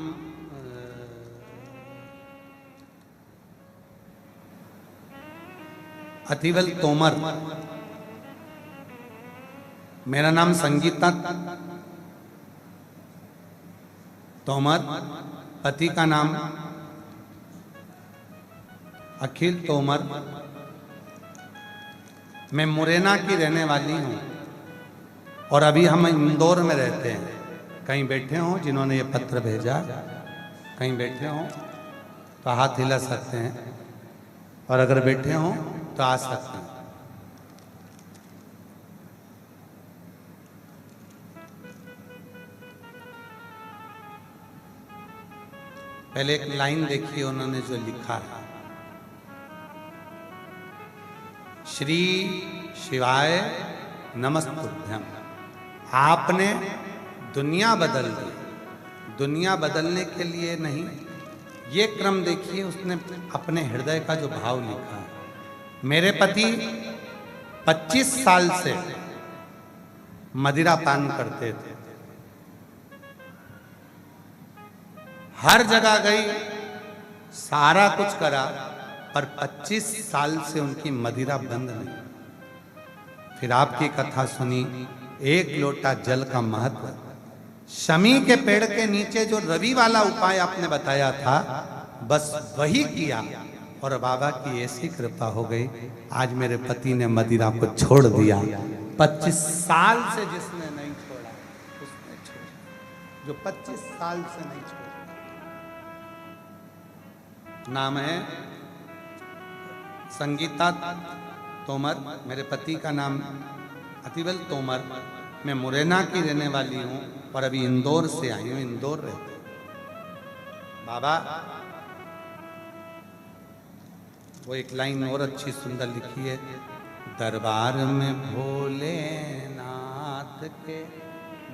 अतिवल तोमर, मेरा नाम संगीता तोमर, पति का नाम अखिल तोमर। मैं मुरैना की रहने वाली हूँ और अभी हम इंदौर में रहते हैं। कहीं बैठे हों जिन्होंने ये पत्र भेजा, कहीं बैठे हों तो हाथ हिला सकते हैं, और अगर बैठे हों तो आ सकते हैं। पहले एक लाइन देखिए उन्होंने जो लिखा है, श्री शिवाय नमस्तुभ्यम। आपने दुनिया बदल दी। दुनिया बदलने के लिए नहीं, ये क्रम देखिए उसने अपने हृदय का जो भाव लिखा है। मेरे पति 25 साल से मदिरा पान करते थे, हर जगह गई, सारा कुछ करा, पर 25 साल से उनकी मदिरा बंद नहीं। फिर आपकी कथा सुनी, एक लोटा जल का महत्व। शमी के पेड़ के नीचे जो रवि वाला उपाय आपने बताया था, बस वही किया और बाबा की ऐसी कृपा हो गई, आज मेरे पति ने मदिरा को छोड़ दिया। 25 साल से जिसने नहीं छोड़ा उसने छोड़ा, जो 25 साल से नहीं छोड़ा। नाम है संगीता तोमर, मेरे पति का नाम अतिवल तोमर। मैं मुरैना की रहने वाली हूँ और अभी इंदौर से आई हूँ, इंदौर रहते। बाबा वो एक लाइन और अच्छी सुंदर लिखी है, दरबार में भोलेनाथ के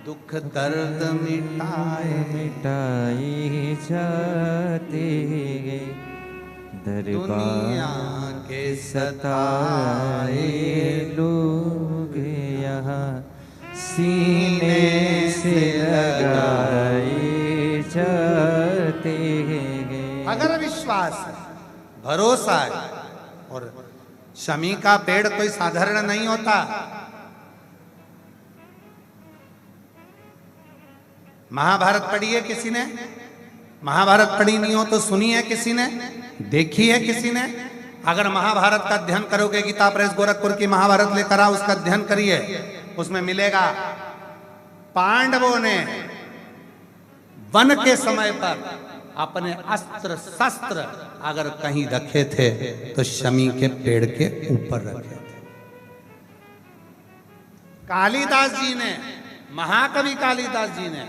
दुख दर्द मिटाई जाते दुनिया के सताए लोग यहाँ सीने से लगाए जाते। अगर विश्वास है, भरोसा है, और शमी का पेड़ कोई साधारण नहीं होता। महाभारत पढ़ी है किसी ने? महाभारत पढ़ी नहीं हो तो सुनी है किसी ने? देखी है किसी ने? अगर महाभारत का अध्ययन करोगे, गीता प्रेस गोरखपुर की महाभारत लेकर आओ, उसका अध्ययन करिए, उसमें मिलेगा पांडवों ने वन के समय पर अपने अस्त्र शस्त्र अगर कहीं रखे थे तो शमी के पेड़ के ऊपर रखे थे। कालिदास जी ने, महाकवि कालिदास जी ने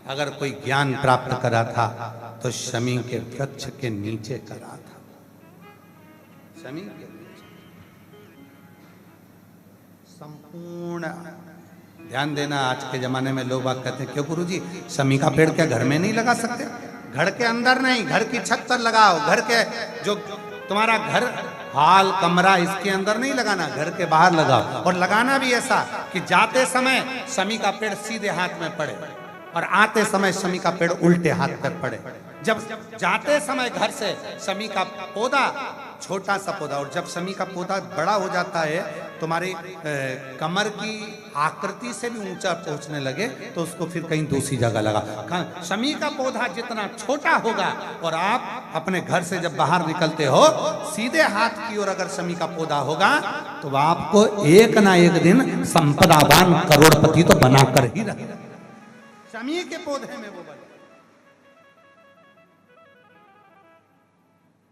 अगर कोई ज्ञान प्राप्त करा था तो शमी के वृक्ष के नीचे करा था। शमी के नीचे संपूर्ण। ध्यान देना, आज के जमाने में लोग बात कहते हैं, क्यों गुरुजी शमी का पेड़ क्या घर में नहीं लगा सकते? घर के अंदर नहीं, घर की छत पर लगाओ। घर के जो तुम्हारा घर हॉल कमरा, इसके अंदर नहीं लगाना, घर के बाहर लगाओ। और लगाना भी ऐसा कि जाते समय शमी का पेड़ सीधे हाथ में पड़े और आते समय शमी का पेड़ उल्टे हाथ पर पड़े। जब जाते समय घर से शमी का पौधा, छोटा सा पौधा, और जब शमी का पौधा बड़ा हो जाता है, तुम्हारी कमर की आकृति से भी ऊंचा पहुंचने लगे, तो उसको फिर कहीं दूसरी जगह लगा। शमी का पौधा जितना छोटा होगा और आप अपने घर से जब बाहर निकलते हो, सीधे हाथ की ओर अगर शमी का पौधा होगा तो आपको एक ना एक दिन संपदावान करोड़पति तो बनाकर ही रहेगा। शमी के पौधे में वो बने,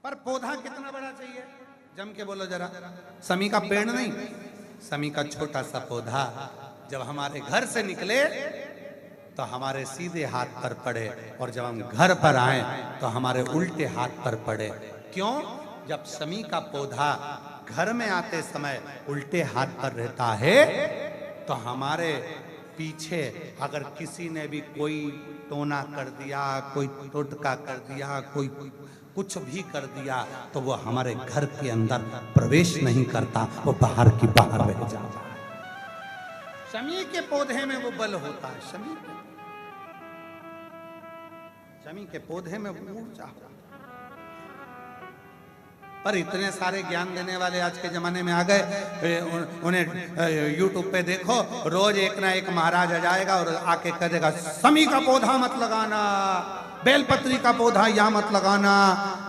पर पौधा कितना बड़ा चाहिए? जम के बोलो जरा। शमी का पेड़ नहीं, शमी का छोटा सा पौधा जब हमारे घर से निकले तो हमारे सीधे हाथ पर पड़े, और जब हम घर पर आए तो हमारे उल्टे हाथ पर पड़े। क्यों? जब शमी का पौधा घर में आते समय उल्टे हाथ पर रहता है तो हमारे पीछे अगर किसी ने भी कोई टोना कर दिया, कोई टोटका कर दिया, कोई कुछ भी कर दिया, तो वो हमारे घर के अंदर प्रवेश नहीं करता, वो बाहर की बाहर रह जाता है। शमी के पौधे में वो बल होता है। शमी शमी के पौधे में ऊर्जा हो। पर इतने सारे ज्ञान देने वाले आज के जमाने में आ गए, उन्हें यूट्यूब पे देखो, रोज एक ना एक महाराज आ जाएगा और आके कह देगा शमी का पौधा मत लगाना, बेलपत्री का पौधा या मत लगाना,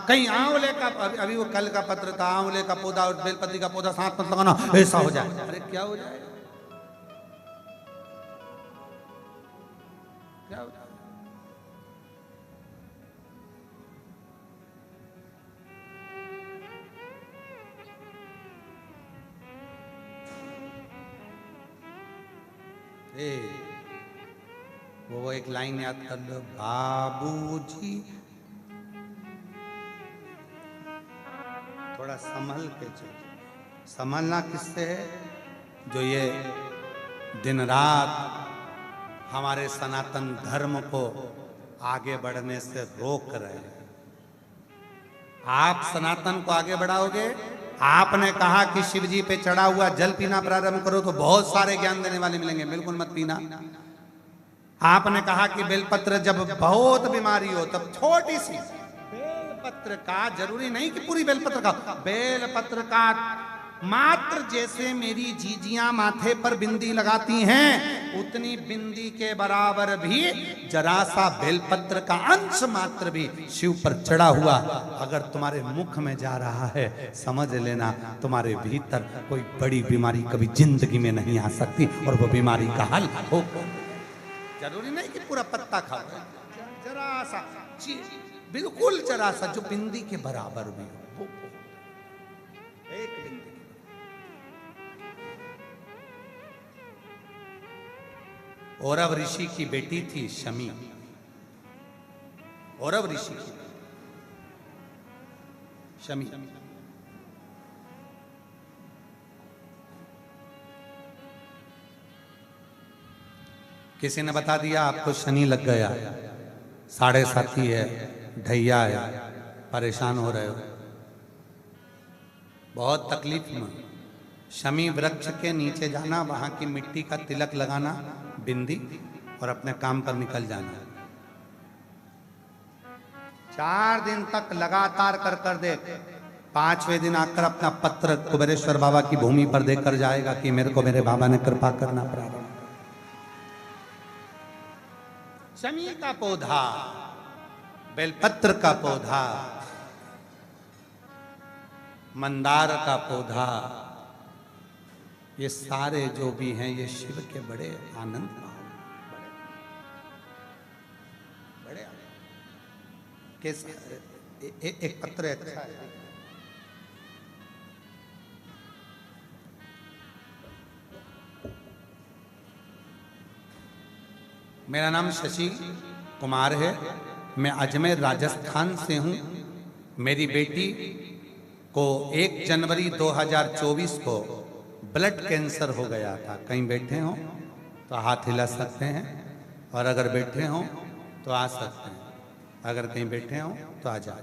कहीं आंवले का, अभी वो कल का पत्र था, आंवले का पौधा और बेलपत्री का पौधा साथ मत लगाना, ऐसा हो जाए। अरे क्या हो जाएगा, क्या हो जाएगा? वो एक लाइन याद कर लो, बाबूजी, थोड़ा संभल के चलो। संभलना किससे है? जो ये दिन रात हमारे सनातन धर्म को आगे बढ़ने से रोक रहे हैं। आप सनातन को आगे बढ़ाओगे। आपने कहा कि शिव जी पे चढ़ा हुआ जल पीना प्रारंभ करो तो बहुत सारे ज्ञान देने वाले मिलेंगे, बिल्कुल मत पीना। आपने कहा कि बेलपत्र जब बहुत बीमारी हो तब छोटी सी बेलपत्र का, जरूरी नहीं कि पूरी बेलपत्र का, बेलपत्र का मात्र जैसे मेरी जीजियां माथे पर बिंदी लगाती हैं उतनी बिंदी के बराबर भी जरा सा बेलपत्र का अंश मात्र भी शिव पर चढ़ा हुआ अगर तुम्हारे मुख में जा रहा है, समझ लेना तुम्हारे भीतर कोई बड़ी बीमारी कभी जिंदगी में नहीं आ सकती और वो बीमारी का हल हो। जरूरी नहीं कि पूरा पत्ता खाओ, जरा सा, बिल्कुल जरा सा जो बिंदी के बराबर भी हो, एक बिंदी। औरव ऋषि की बेटी थी शमी, औरव ऋषि की शमी। किसी ने बता दिया आपको शनि लग गया, 7.5 है, ढैया है, परेशान हो रहे हो, बहुत तकलीफ में। शमी वृक्ष के नीचे जाना, वहां की मिट्टी का तिलक लगाना, बिंदी, और अपने काम पर निकल जाना। 4 दिन तक लगातार कर दे, 5वें दिन आकर अपना पत्र कुबेरेश्वर बाबा की भूमि पर देकर जाएगा कि मेरे को मेरे बाबा ने कृपा करना प्रारंभ। शमी का पौधा, बेलपत्र का पौधा, मंदार का पौधा, ये सारे जो भी हैं ये शिव के बड़े आनंद बड़े एक पत्र अच्छा है। मेरा नाम शशि कुमार है, मैं अजमेर राजस्थान से हूँ। मेरी बेटी को 1 जनवरी 2024 को ब्लड कैंसर हो गया था। कहीं बैठे हो तो हाथ हिला सकते हैं, और अगर बैठे हो तो आ सकते हैं, अगर कहीं बैठे हो तो आ जाओ।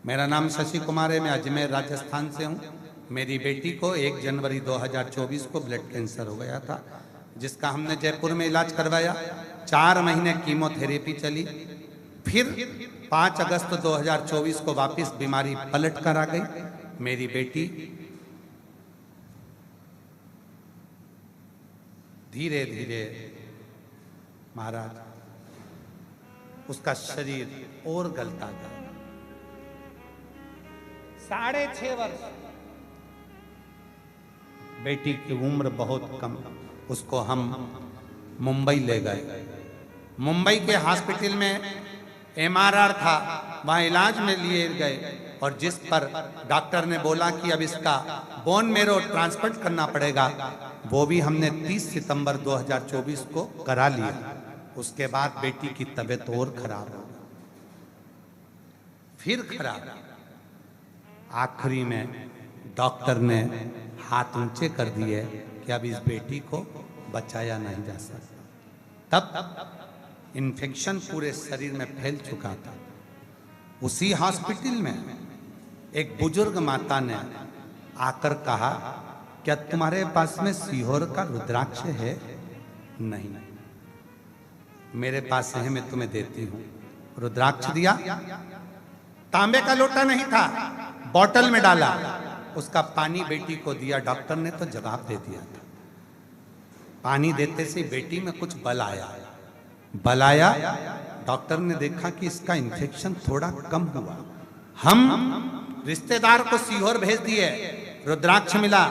मेरा नाम शशि कुमार है, मैं अजमेर राजस्थान से हूँ। मेरी बेटी को 1 जनवरी 2024 को ब्लड कैंसर हो गया था, जिसका हमने जयपुर में इलाज करवाया। 4 महीने कीमोथेरेपी चली, फिर 5 अगस्त 2024 को वापस बीमारी पलट कर आ गई। मेरी बेटी धीरे धीरे महाराज उसका शरीर और गलता गया। 6.5 वर्ष, बेटी की उम्र बहुत कम, उसको हम मुंबई ले गए। मुंबई के हॉस्पिटल में MRR था, वहाँ इलाज में लिए गए, और जिस पर डॉक्टर ने बोला कि अब इसका बोन मेरो ट्रांसप्लांट करना पड़ेगा, वो भी हमने 30 सितंबर 2024 को करा लिया। उसके बाद बेटी की तबीयत और खराब हो गई, फिर खराब। आखिरी में डॉक्टर ने हाथ ऊंचे कर दिए कि अब इस बेटी को बचाया नहीं जा सकता। तब इन्फेक्शन पूरे शरीर में फैल चुका था। उसी हॉस्पिटल में एक बुजुर्ग माता ने आकर कहा, क्या तुम्हारे पास में सीहोर का रुद्राक्ष है? नहीं, मेरे पास है, मैं तुम्हें देती हूँ। रुद्राक्ष दिया, तांबे का लोटा नहीं था, बॉटल में डाला, उसका पानी बेटी को दिया। डॉक्टर ने तो जवाब दे दिया था। पानी देते से बेटी में कुछ बल आया। डॉक्टर ने देखा कि इसका इन्फेक्शन थोड़ा कम हुआ। हम रिश्तेदार को सीहोर भेज दिए, रुद्राक्ष मिला,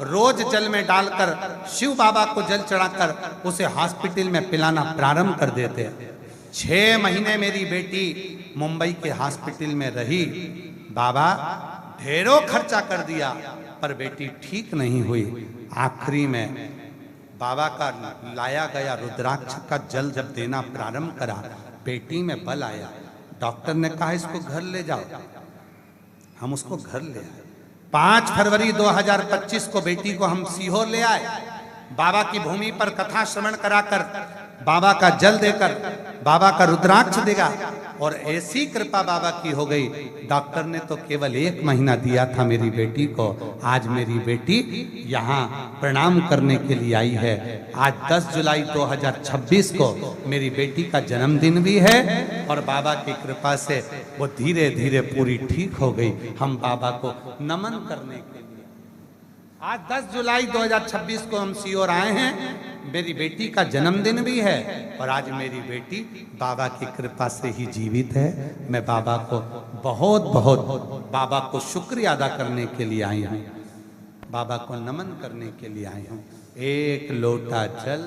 रोज जल में डालकर शिव बाबा को जल चढ़ाकर उसे हॉस्पिटल में पिलाना प्रारंभ कर देते। 6 महीने मेरी बेटी मुंबई के हॉस्पिटल में रही। बाबा ढेरों खर्चा कर दिया पर बेटी ठीक नहीं हुई। आखिरी में बाबा का लाया गया रुद्राक्ष का जल जब देना प्रारंभ करा, बेटी में बल आया। डॉक्टर ने कहा इसको घर ले जाओ। हम उसको घर ले आए। 5 फरवरी 2025 को बेटी को हम सीहोर ले आए। बाबा की भूमि पर कथा श्रवण कराकर, बाबा का जल देकर, बाबा का रुद्राक्ष देगा, और ऐसी कृपा बाबा की हो गई। डॉक्टर ने तो केवल 1 महीना दिया था मेरी बेटी को। आज मेरी बेटी यहाँ प्रणाम करने के लिए आई है। आज 10 जुलाई 2026 को मेरी बेटी का जन्मदिन भी है और बाबा की कृपा से वो धीरे धीरे पूरी ठीक हो गई। हम बाबा को नमन करने के लिए आज 10 जुलाई 2026 को हम सीहोर आए हैं। मेरी बेटी का जन्मदिन भी है और आज मेरी बेटी बाबा की कृपा से ही जीवित है। मैं बाबा को बहुत बहुत बाबा को शुक्रिया अदा करने के लिए आई हूँ, बाबा को नमन करने के लिए आई हूँ। 1 लोटा जल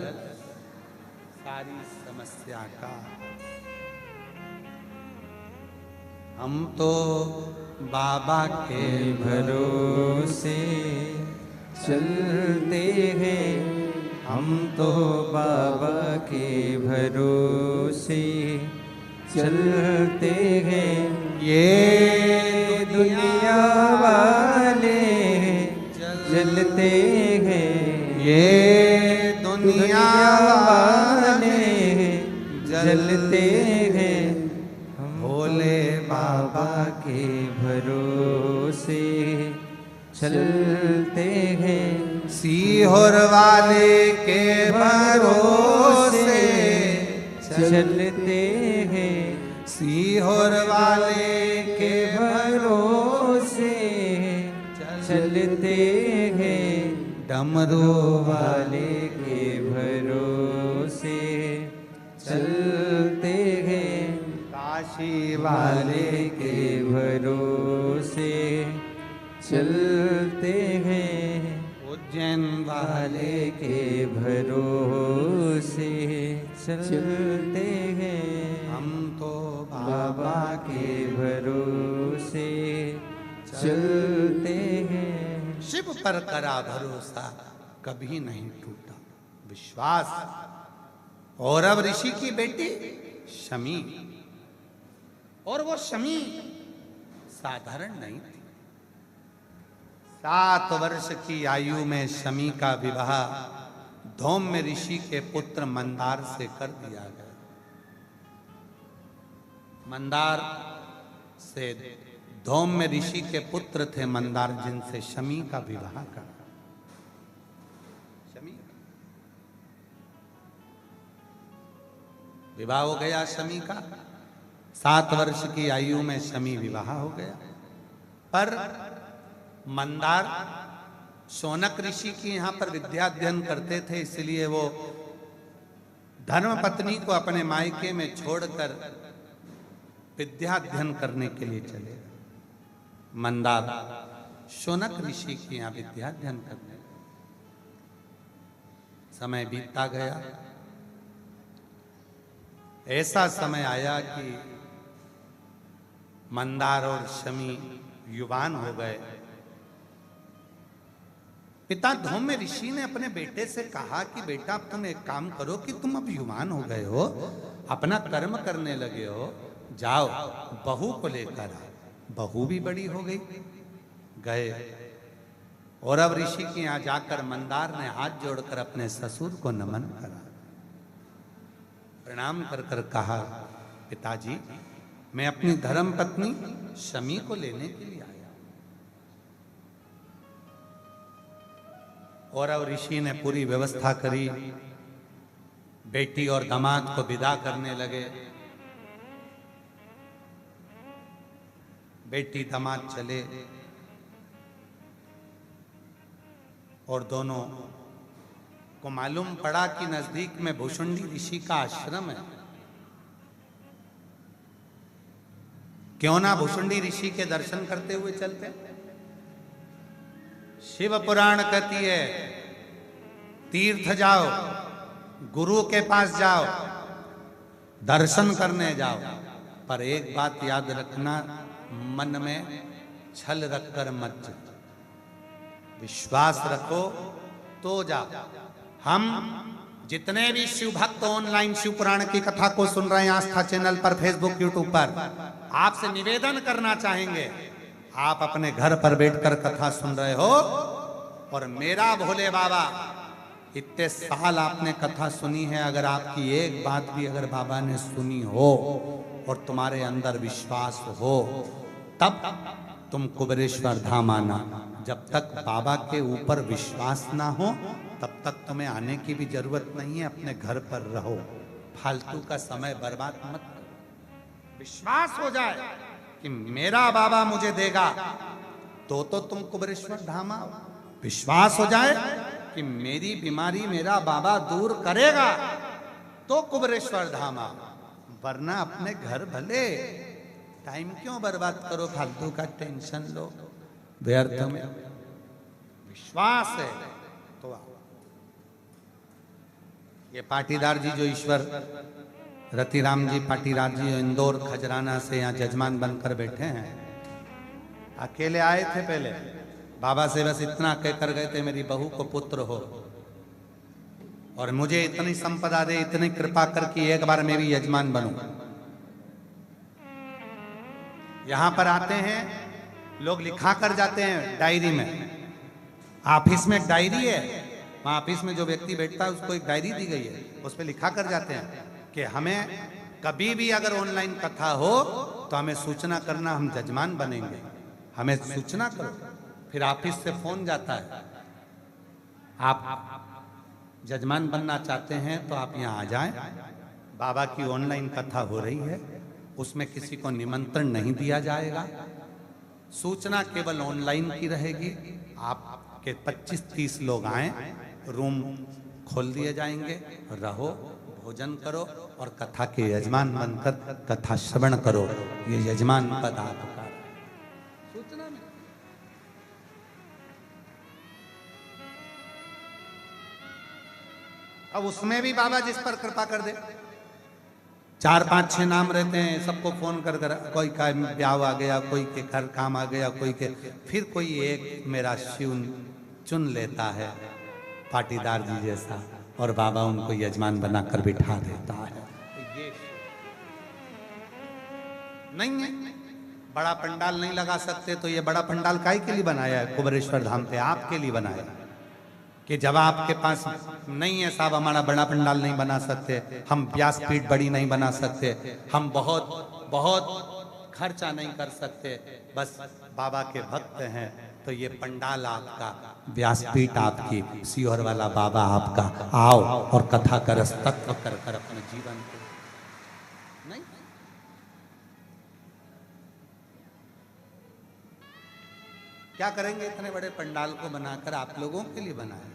सारी समस्या का। हम तो बाबा के भरोसे चलते हैं, हम तो बाबा के भरोसे चलते हैं। ये दुनिया वाले जलते हैं, ये दुनिया वाले जलते हैं। हम भोले बाबा के भरोसे चलते हैं। सीहोर वाले के भरोसे चलते हैं, सीहोर वाले के भरोसे चलते हैं। डमरू वाले के भरोसे चलते हैं, काशी वाले के भरोसे चलते हैं। उज्जैन वाले के भरोसे चलते हैं। हम तो बाबा के भरोसे चलते हैं। शिव पर करा भरोसा कभी नहीं टूटा विश्वास। और अब ऋषि की बेटी शमी, और वो शमी साधारण नहीं थी। 7 वर्ष की आयु में शमी का विवाह धौम्य ऋषि के पुत्र मंदार से कर दिया गया। मंदार से धौम्य ऋषि के पुत्र थे मंदार, जिनसे शमी का विवाह करा। शमी विवाह हो गया शमी का। 7 वर्ष की आयु में शमी विवाह हो गया। पर मंदार शौनक ऋषि की यहाँ पर विद्या अध्ययन करते थे, इसलिए वो धर्म पत्नी को अपने मायके में छोड़कर विद्या अध्ययन करने के लिए चले। मंदार शौनक ऋषि की यहाँ विद्या अध्ययन करने। समय बीतता गया। ऐसा समय आया कि मंदार और शमी युवान हो गए। पिता धौम्य ऋषि ने अपने बेटे से कहा कि बेटा अब तुम एक काम करो कि तुम अब युवान हो गए हो, अपना कर्म करने लगे हो, जाओ बहू को लेकर आओ। बहू भी बड़ी हो गई। गए और अब ऋषि के यहाँ जाकर मंदार ने हाथ जोड़कर अपने ससुर को नमन करा, प्रणाम कर कर कहा, पिताजी मैं अपनी धर्म पत्नी शमी को लेने के लिए आया। और अब ऋषि ने पूरी व्यवस्था करी। बेटी और दामाद को विदा करने लगे। बेटी दामाद चले और दोनों को मालूम पड़ा कि नजदीक में भुषुंडी ऋषि का आश्रम है। क्यों ना भुषुंडी ऋषि के दर्शन करते हुए चलते। शिव पुराण कहती है तीर्थ जाओ, गुरु के पास जाओ, दर्शन करने जाओ, पर एक बात याद रखना, मन में छल रखकर मत जाओ, विश्वास रखो तो जाओ। हम जितने भी शिव भक्त ऑनलाइन शिव पुराण की कथा को सुन रहे हैं आस्था चैनल पर, फेसबुक, यूट्यूब पर, आपसे निवेदन करना चाहेंगे, आप अपने घर पर बैठकर कथा सुन रहे हो और मेरा भोले बाबा इतने साल आपने कथा सुनी है, अगर आपकी एक बात भी अगर बाबा ने सुनी हो और तुम्हारे अंदर विश्वास हो, तब तुम कुबेरेश्वर धाम आना। जब तक बाबा के ऊपर विश्वास ना हो तब तक तुम्हें आने की भी जरूरत नहीं है। अपने घर पर रहो, फालतू का समय बर्बाद मत करो। विश्वास हो जाए कि मेरा बाबा मुझे देगा तो तुम कुबेरेश्वर धाम आओ। विश्वास हो जाए कि मेरी बीमारी मेरा बाबा दूर करेगा तो कुबेरेश्वर धाम आओ, वरना अपने घर भले टाइम क्यों बर्बाद करो, फालतू का टेंशन लो व्यर्थ में। विश्वास है तो आओ। ये पाटीदार जी जो ईश्वर रतिराम जी पाटीदार जी इंदौर खजराना से यहाँ जजमान बनकर बैठे हैं, अकेले आए थे पहले, बाबा से बस इतना कहकर गए थे मेरी बहू को पुत्र हो और मुझे इतनी संपदा दे, इतनी कृपा कर कि एक बार मैं भी यजमान बनूं। यहां पर आते हैं लोग, लिखा कर जाते हैं डायरी में। ऑफिस में एक डायरी है, वहां ऑफिस में जो व्यक्ति बैठता है उसको एक डायरी दी गई है, उस पर लिखा कर जाते हैं कि हमें कभी भी अगर ऑनलाइन कथा हो तो हमें सूचना करना, हम जजमान बनेंगे, हमें सूचना करो। फिर ऑफिस से फोन जाता है, आप जजमान बनना चाहते हैं तो आप यहाँ आ जाएं, बाबा की ऑनलाइन कथा हो रही है, उसमें किसी को निमंत्रण नहीं दिया जाएगा, सूचना केवल ऑनलाइन की रहेगी। आपके 25-30 लोग आए, रूम खोल दिए जाएंगे, रहो, भोजन करो और कथा के यजमान बनकर कथा श्रवण करो। ये यजमान पद आपका सूचना में। अब उसमें भी बाबा जिस पर कृपा कर दे, 4-5-6 नाम रहते हैं, सबको फोन कर कर, कोई का ब्याह आ गया, कोई के घर काम आ गया, कोई के, फिर कोई एक मेरा शिव चुन लेता है पाटीदार जी जैसा और बाबा उनको यजमान बनाकर बिठा देता है। ये नहीं है, बड़ा पंडाल नहीं लगा सकते तो ये बड़ा पंडाल काहे के लिए बनाया है? कुबेरेश्वर धाम पे आपके लिए बनाया कि जब आपके पास नहीं है साहब, हमारा बड़ा पंडाल नहीं बना सकते, हम व्यासपीठ बड़ी नहीं बना सकते, हम बहुत बहुत खर्चा नहीं कर सकते, बस बाबा के भक्त हैं, तो ये पंडाल आपका, व्यासपीठ आपकी, सीहोर वाला बाबा आपका, आओ और कथा का रस तत्व कर कर अपने जीवन को। नहीं, क्या करेंगे इतने बड़े पंडाल को बनाकर? आप लोगों के लिए बनाया।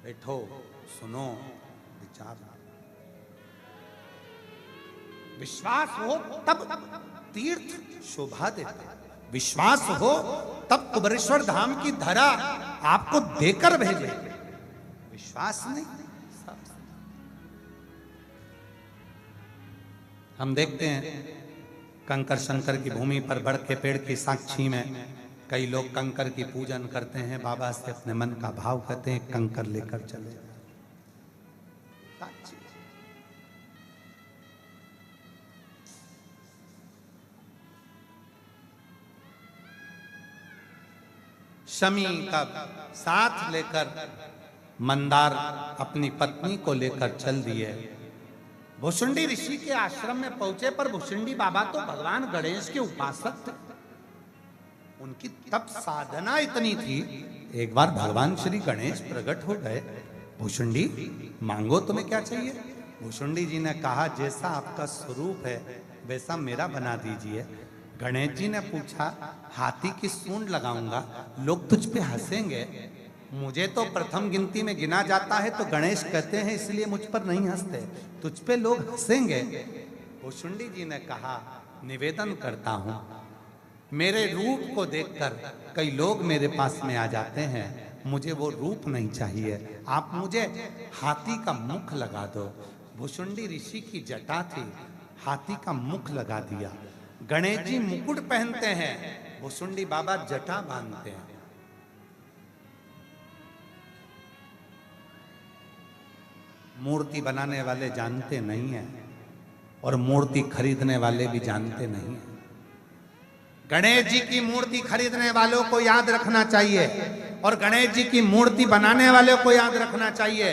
बैठो, सुनो, विचार, विश्वास हो तब तीर्थ शोभा देता, विश्वास हो तब कुबेरेश्वर धाम की धरा आपको देकर भेजे। विश्वास नहीं, हम देखते हैं कंकर शंकर की भूमि पर बड़ के पेड़ की साक्षी में कई लोग कंकर की पूजन करते हैं, बाबा से अपने मन का भाव कहते हैं, कंकर लेकर चले। शमी का साथ लेकर मंदार अपनी पत्नी को लेकर चल दिए। भुषुंडी ऋषि के आश्रम में पहुंचे, पर भुषुंडी बाबा तो भगवान गणेश के उपासक थे, उनकी तप साधना इतनी थी। एक बार भगवान श्री गणेश प्रकट हो गए, भुषुंडी मांगो तुम्हें क्या चाहिए? भुसुंडी जी ने कहा जैसा आपका स्वरूप है वैसा मेरा बना दीजिए। गणेश जी ने पूछा हाथी की सूंड लगाऊंगा, लोग तुझ पे हंसेंगे। मुझे तो प्रथम गिनती में गिना जाता है तो गणेश कहते हैं इसलिए मुझ पर नहीं हंसते, तुझ पे लोग हंसेंगे। भुसुंडी जी ने कहा निवेदन करता हूं, मेरे रूप को देखकर कई लोग मेरे पास में आ जाते हैं, मुझे वो रूप नहीं चाहिए, आप मुझे हाथी का मुख लगा दो। भुसुंडी ऋषि की जटा थी, हाथी का मुख लगा दिया। गणेश जी मुकुट पहनते हैं, भुसुंडी बाबा जटा बांधते हैं। मूर्ति बनाने वाले जानते नहीं हैं और मूर्ति खरीदने वाले भी जानते नहीं हैं। गणेश जी की मूर्ति खरीदने वालों को याद रखना चाहिए और गणेश जी की मूर्ति बनाने वालों को याद रखना चाहिए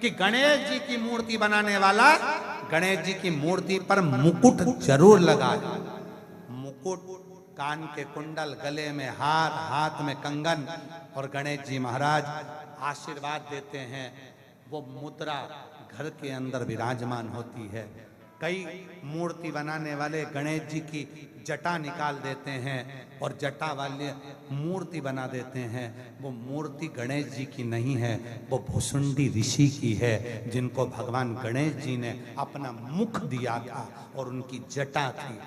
कि गणेश जी की मूर्ति बनाने वाला गणेश जी की मूर्ति पर मुकुट जरूर लगाए। मुकुट, कान के कुंडल, गले में हार, हाथ में कंगन, और गणेश जी महाराज आशीर्वाद देते हैं। वो मुद्रा घर के अंदर विराजमान होती है। कई मूर्ति बनाने वाले गणेश जी की जटा निकाल देते हैं और जटा वाले मूर्ति बना देते हैं। वो मूर्ति गणेश जी की नहीं है, वो भुसुंडी ऋषि की है, जिनको भगवान गणेश जी ने अपना मुख दिया था और उनकी जटा थी।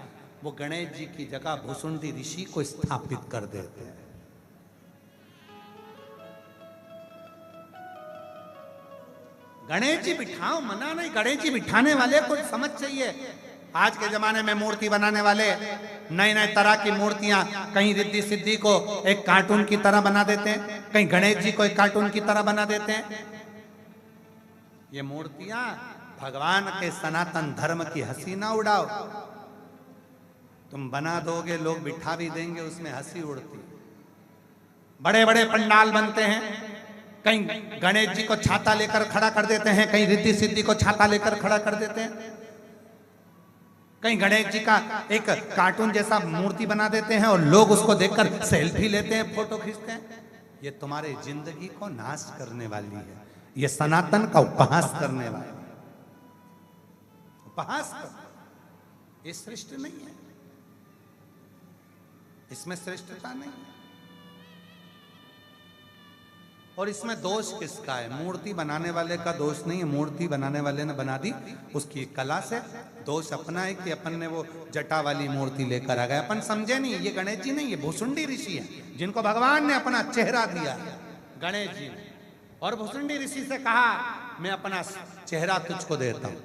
वो गणेश जी की जगह भुसुंडी ऋषि को स्थापित कर देते हैं। गणेश जी बिठाओ, मना नहीं, गणेश जी बिठाने वाले को समझ चाहिए। आज के जमाने में मूर्ति बनाने वाले नए नए तरह की मूर्तियां, कहीं रिद्धि सिद्धि को एक कार्टून की तरह बना देते हैं, कहीं गणेश जी को एक कार्टून की तरह बना देते हैं। ये मूर्तियां भगवान के सनातन धर्म की हंसी ना उड़ाओ। तुम बना दोगे, लोग बिठा भी देंगे, उसमें हंसी उड़ती। बड़े बड़े पंडाल बनते हैं, कहीं गणेश जी को छाता लेकर खड़ा कर देते हैं, कहीं रिद्धि सिद्धि को छाता लेकर खड़ा कर देते हैं, कहीं गणेश जी का एक कार्टून जैसा मूर्ति बना देते हैं और लोग उसको देखकर सेल्फी लेते हैं, फोटो खींचते हैं। ये तुम्हारे जिंदगी को नाश करने वाली है, ये सनातन का उपहास करने वाली है। उपहास कर, ये श्रेष्ठ नहीं है, इसमें श्रेष्ठता नहीं है। और इसमें दोष किसका है? मूर्ति बनाने वाले का दोष नहीं है। मूर्ति बनाने वाले ने बना दी उसकी कला से। दोष अपना है कि अपन ने वो जटा वाली मूर्ति लेकर आ गए, अपन समझे नहीं ये गणेश जी नहीं, ये भुसुंडी ऋषि है, जिनको भगवान ने अपना चेहरा दिया है, गणेश जी ने। और भुसुंडी ऋषि से कहा मैं अपना चेहरा तुझको देता हूं।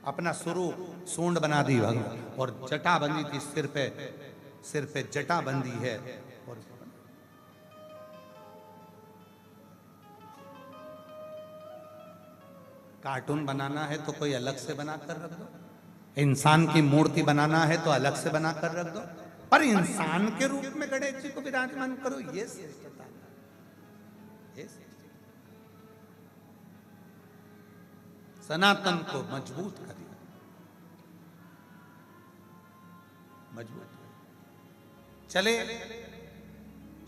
अपना स्वरूप सूंड बना दी भगवान, और जटा बंदी थी, सिर पे जटा बंदी है। और कार्टून बनाना है तो कोई अलग से बनाकर रख दो, इंसान की मूर्ति बनाना है तो अलग से बनाकर रख दो, पर इंसान के रूप में गणेश जी को विराजमान करो, ये श्रेष्ठता है। सनातन को मजबूत करिए, मजबूत चले।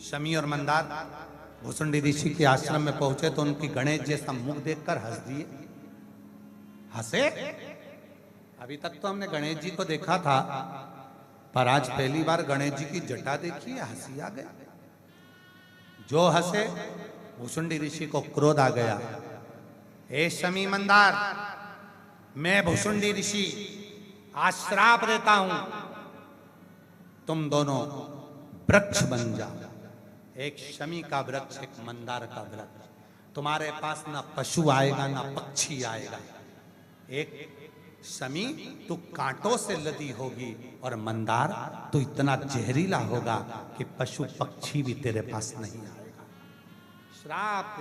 शमी और मंदार भुसुंडी ऋषि के आश्रम में पहुंचे तो उनकी गणेश जैसा मुख देखकर हंस दिए। हंसे? अभी तक तो हमने गणेश जी को देखा था, पर आज पहली बार गणेश जी की जटा देखी है, हंसी आ गई। जो हंसे भुसुंडी ऋषि को क्रोध आ गया। ए शमी मंदार, मैं भुसुंडी ऋषि आज श्राप देता हूं, तुम दोनों वृक्ष बन जाओ। एक शमी का वृक्ष, एक मंदार का वृक्ष। तुम्हारे पास ना पशु आएगा ना पक्षी आएगा। एक शमी तू कांटों से लदी होगी, और मंदार तू इतना जहरीला होगा कि पशु पक्षी भी तेरे पास नहीं आएगा। श्राप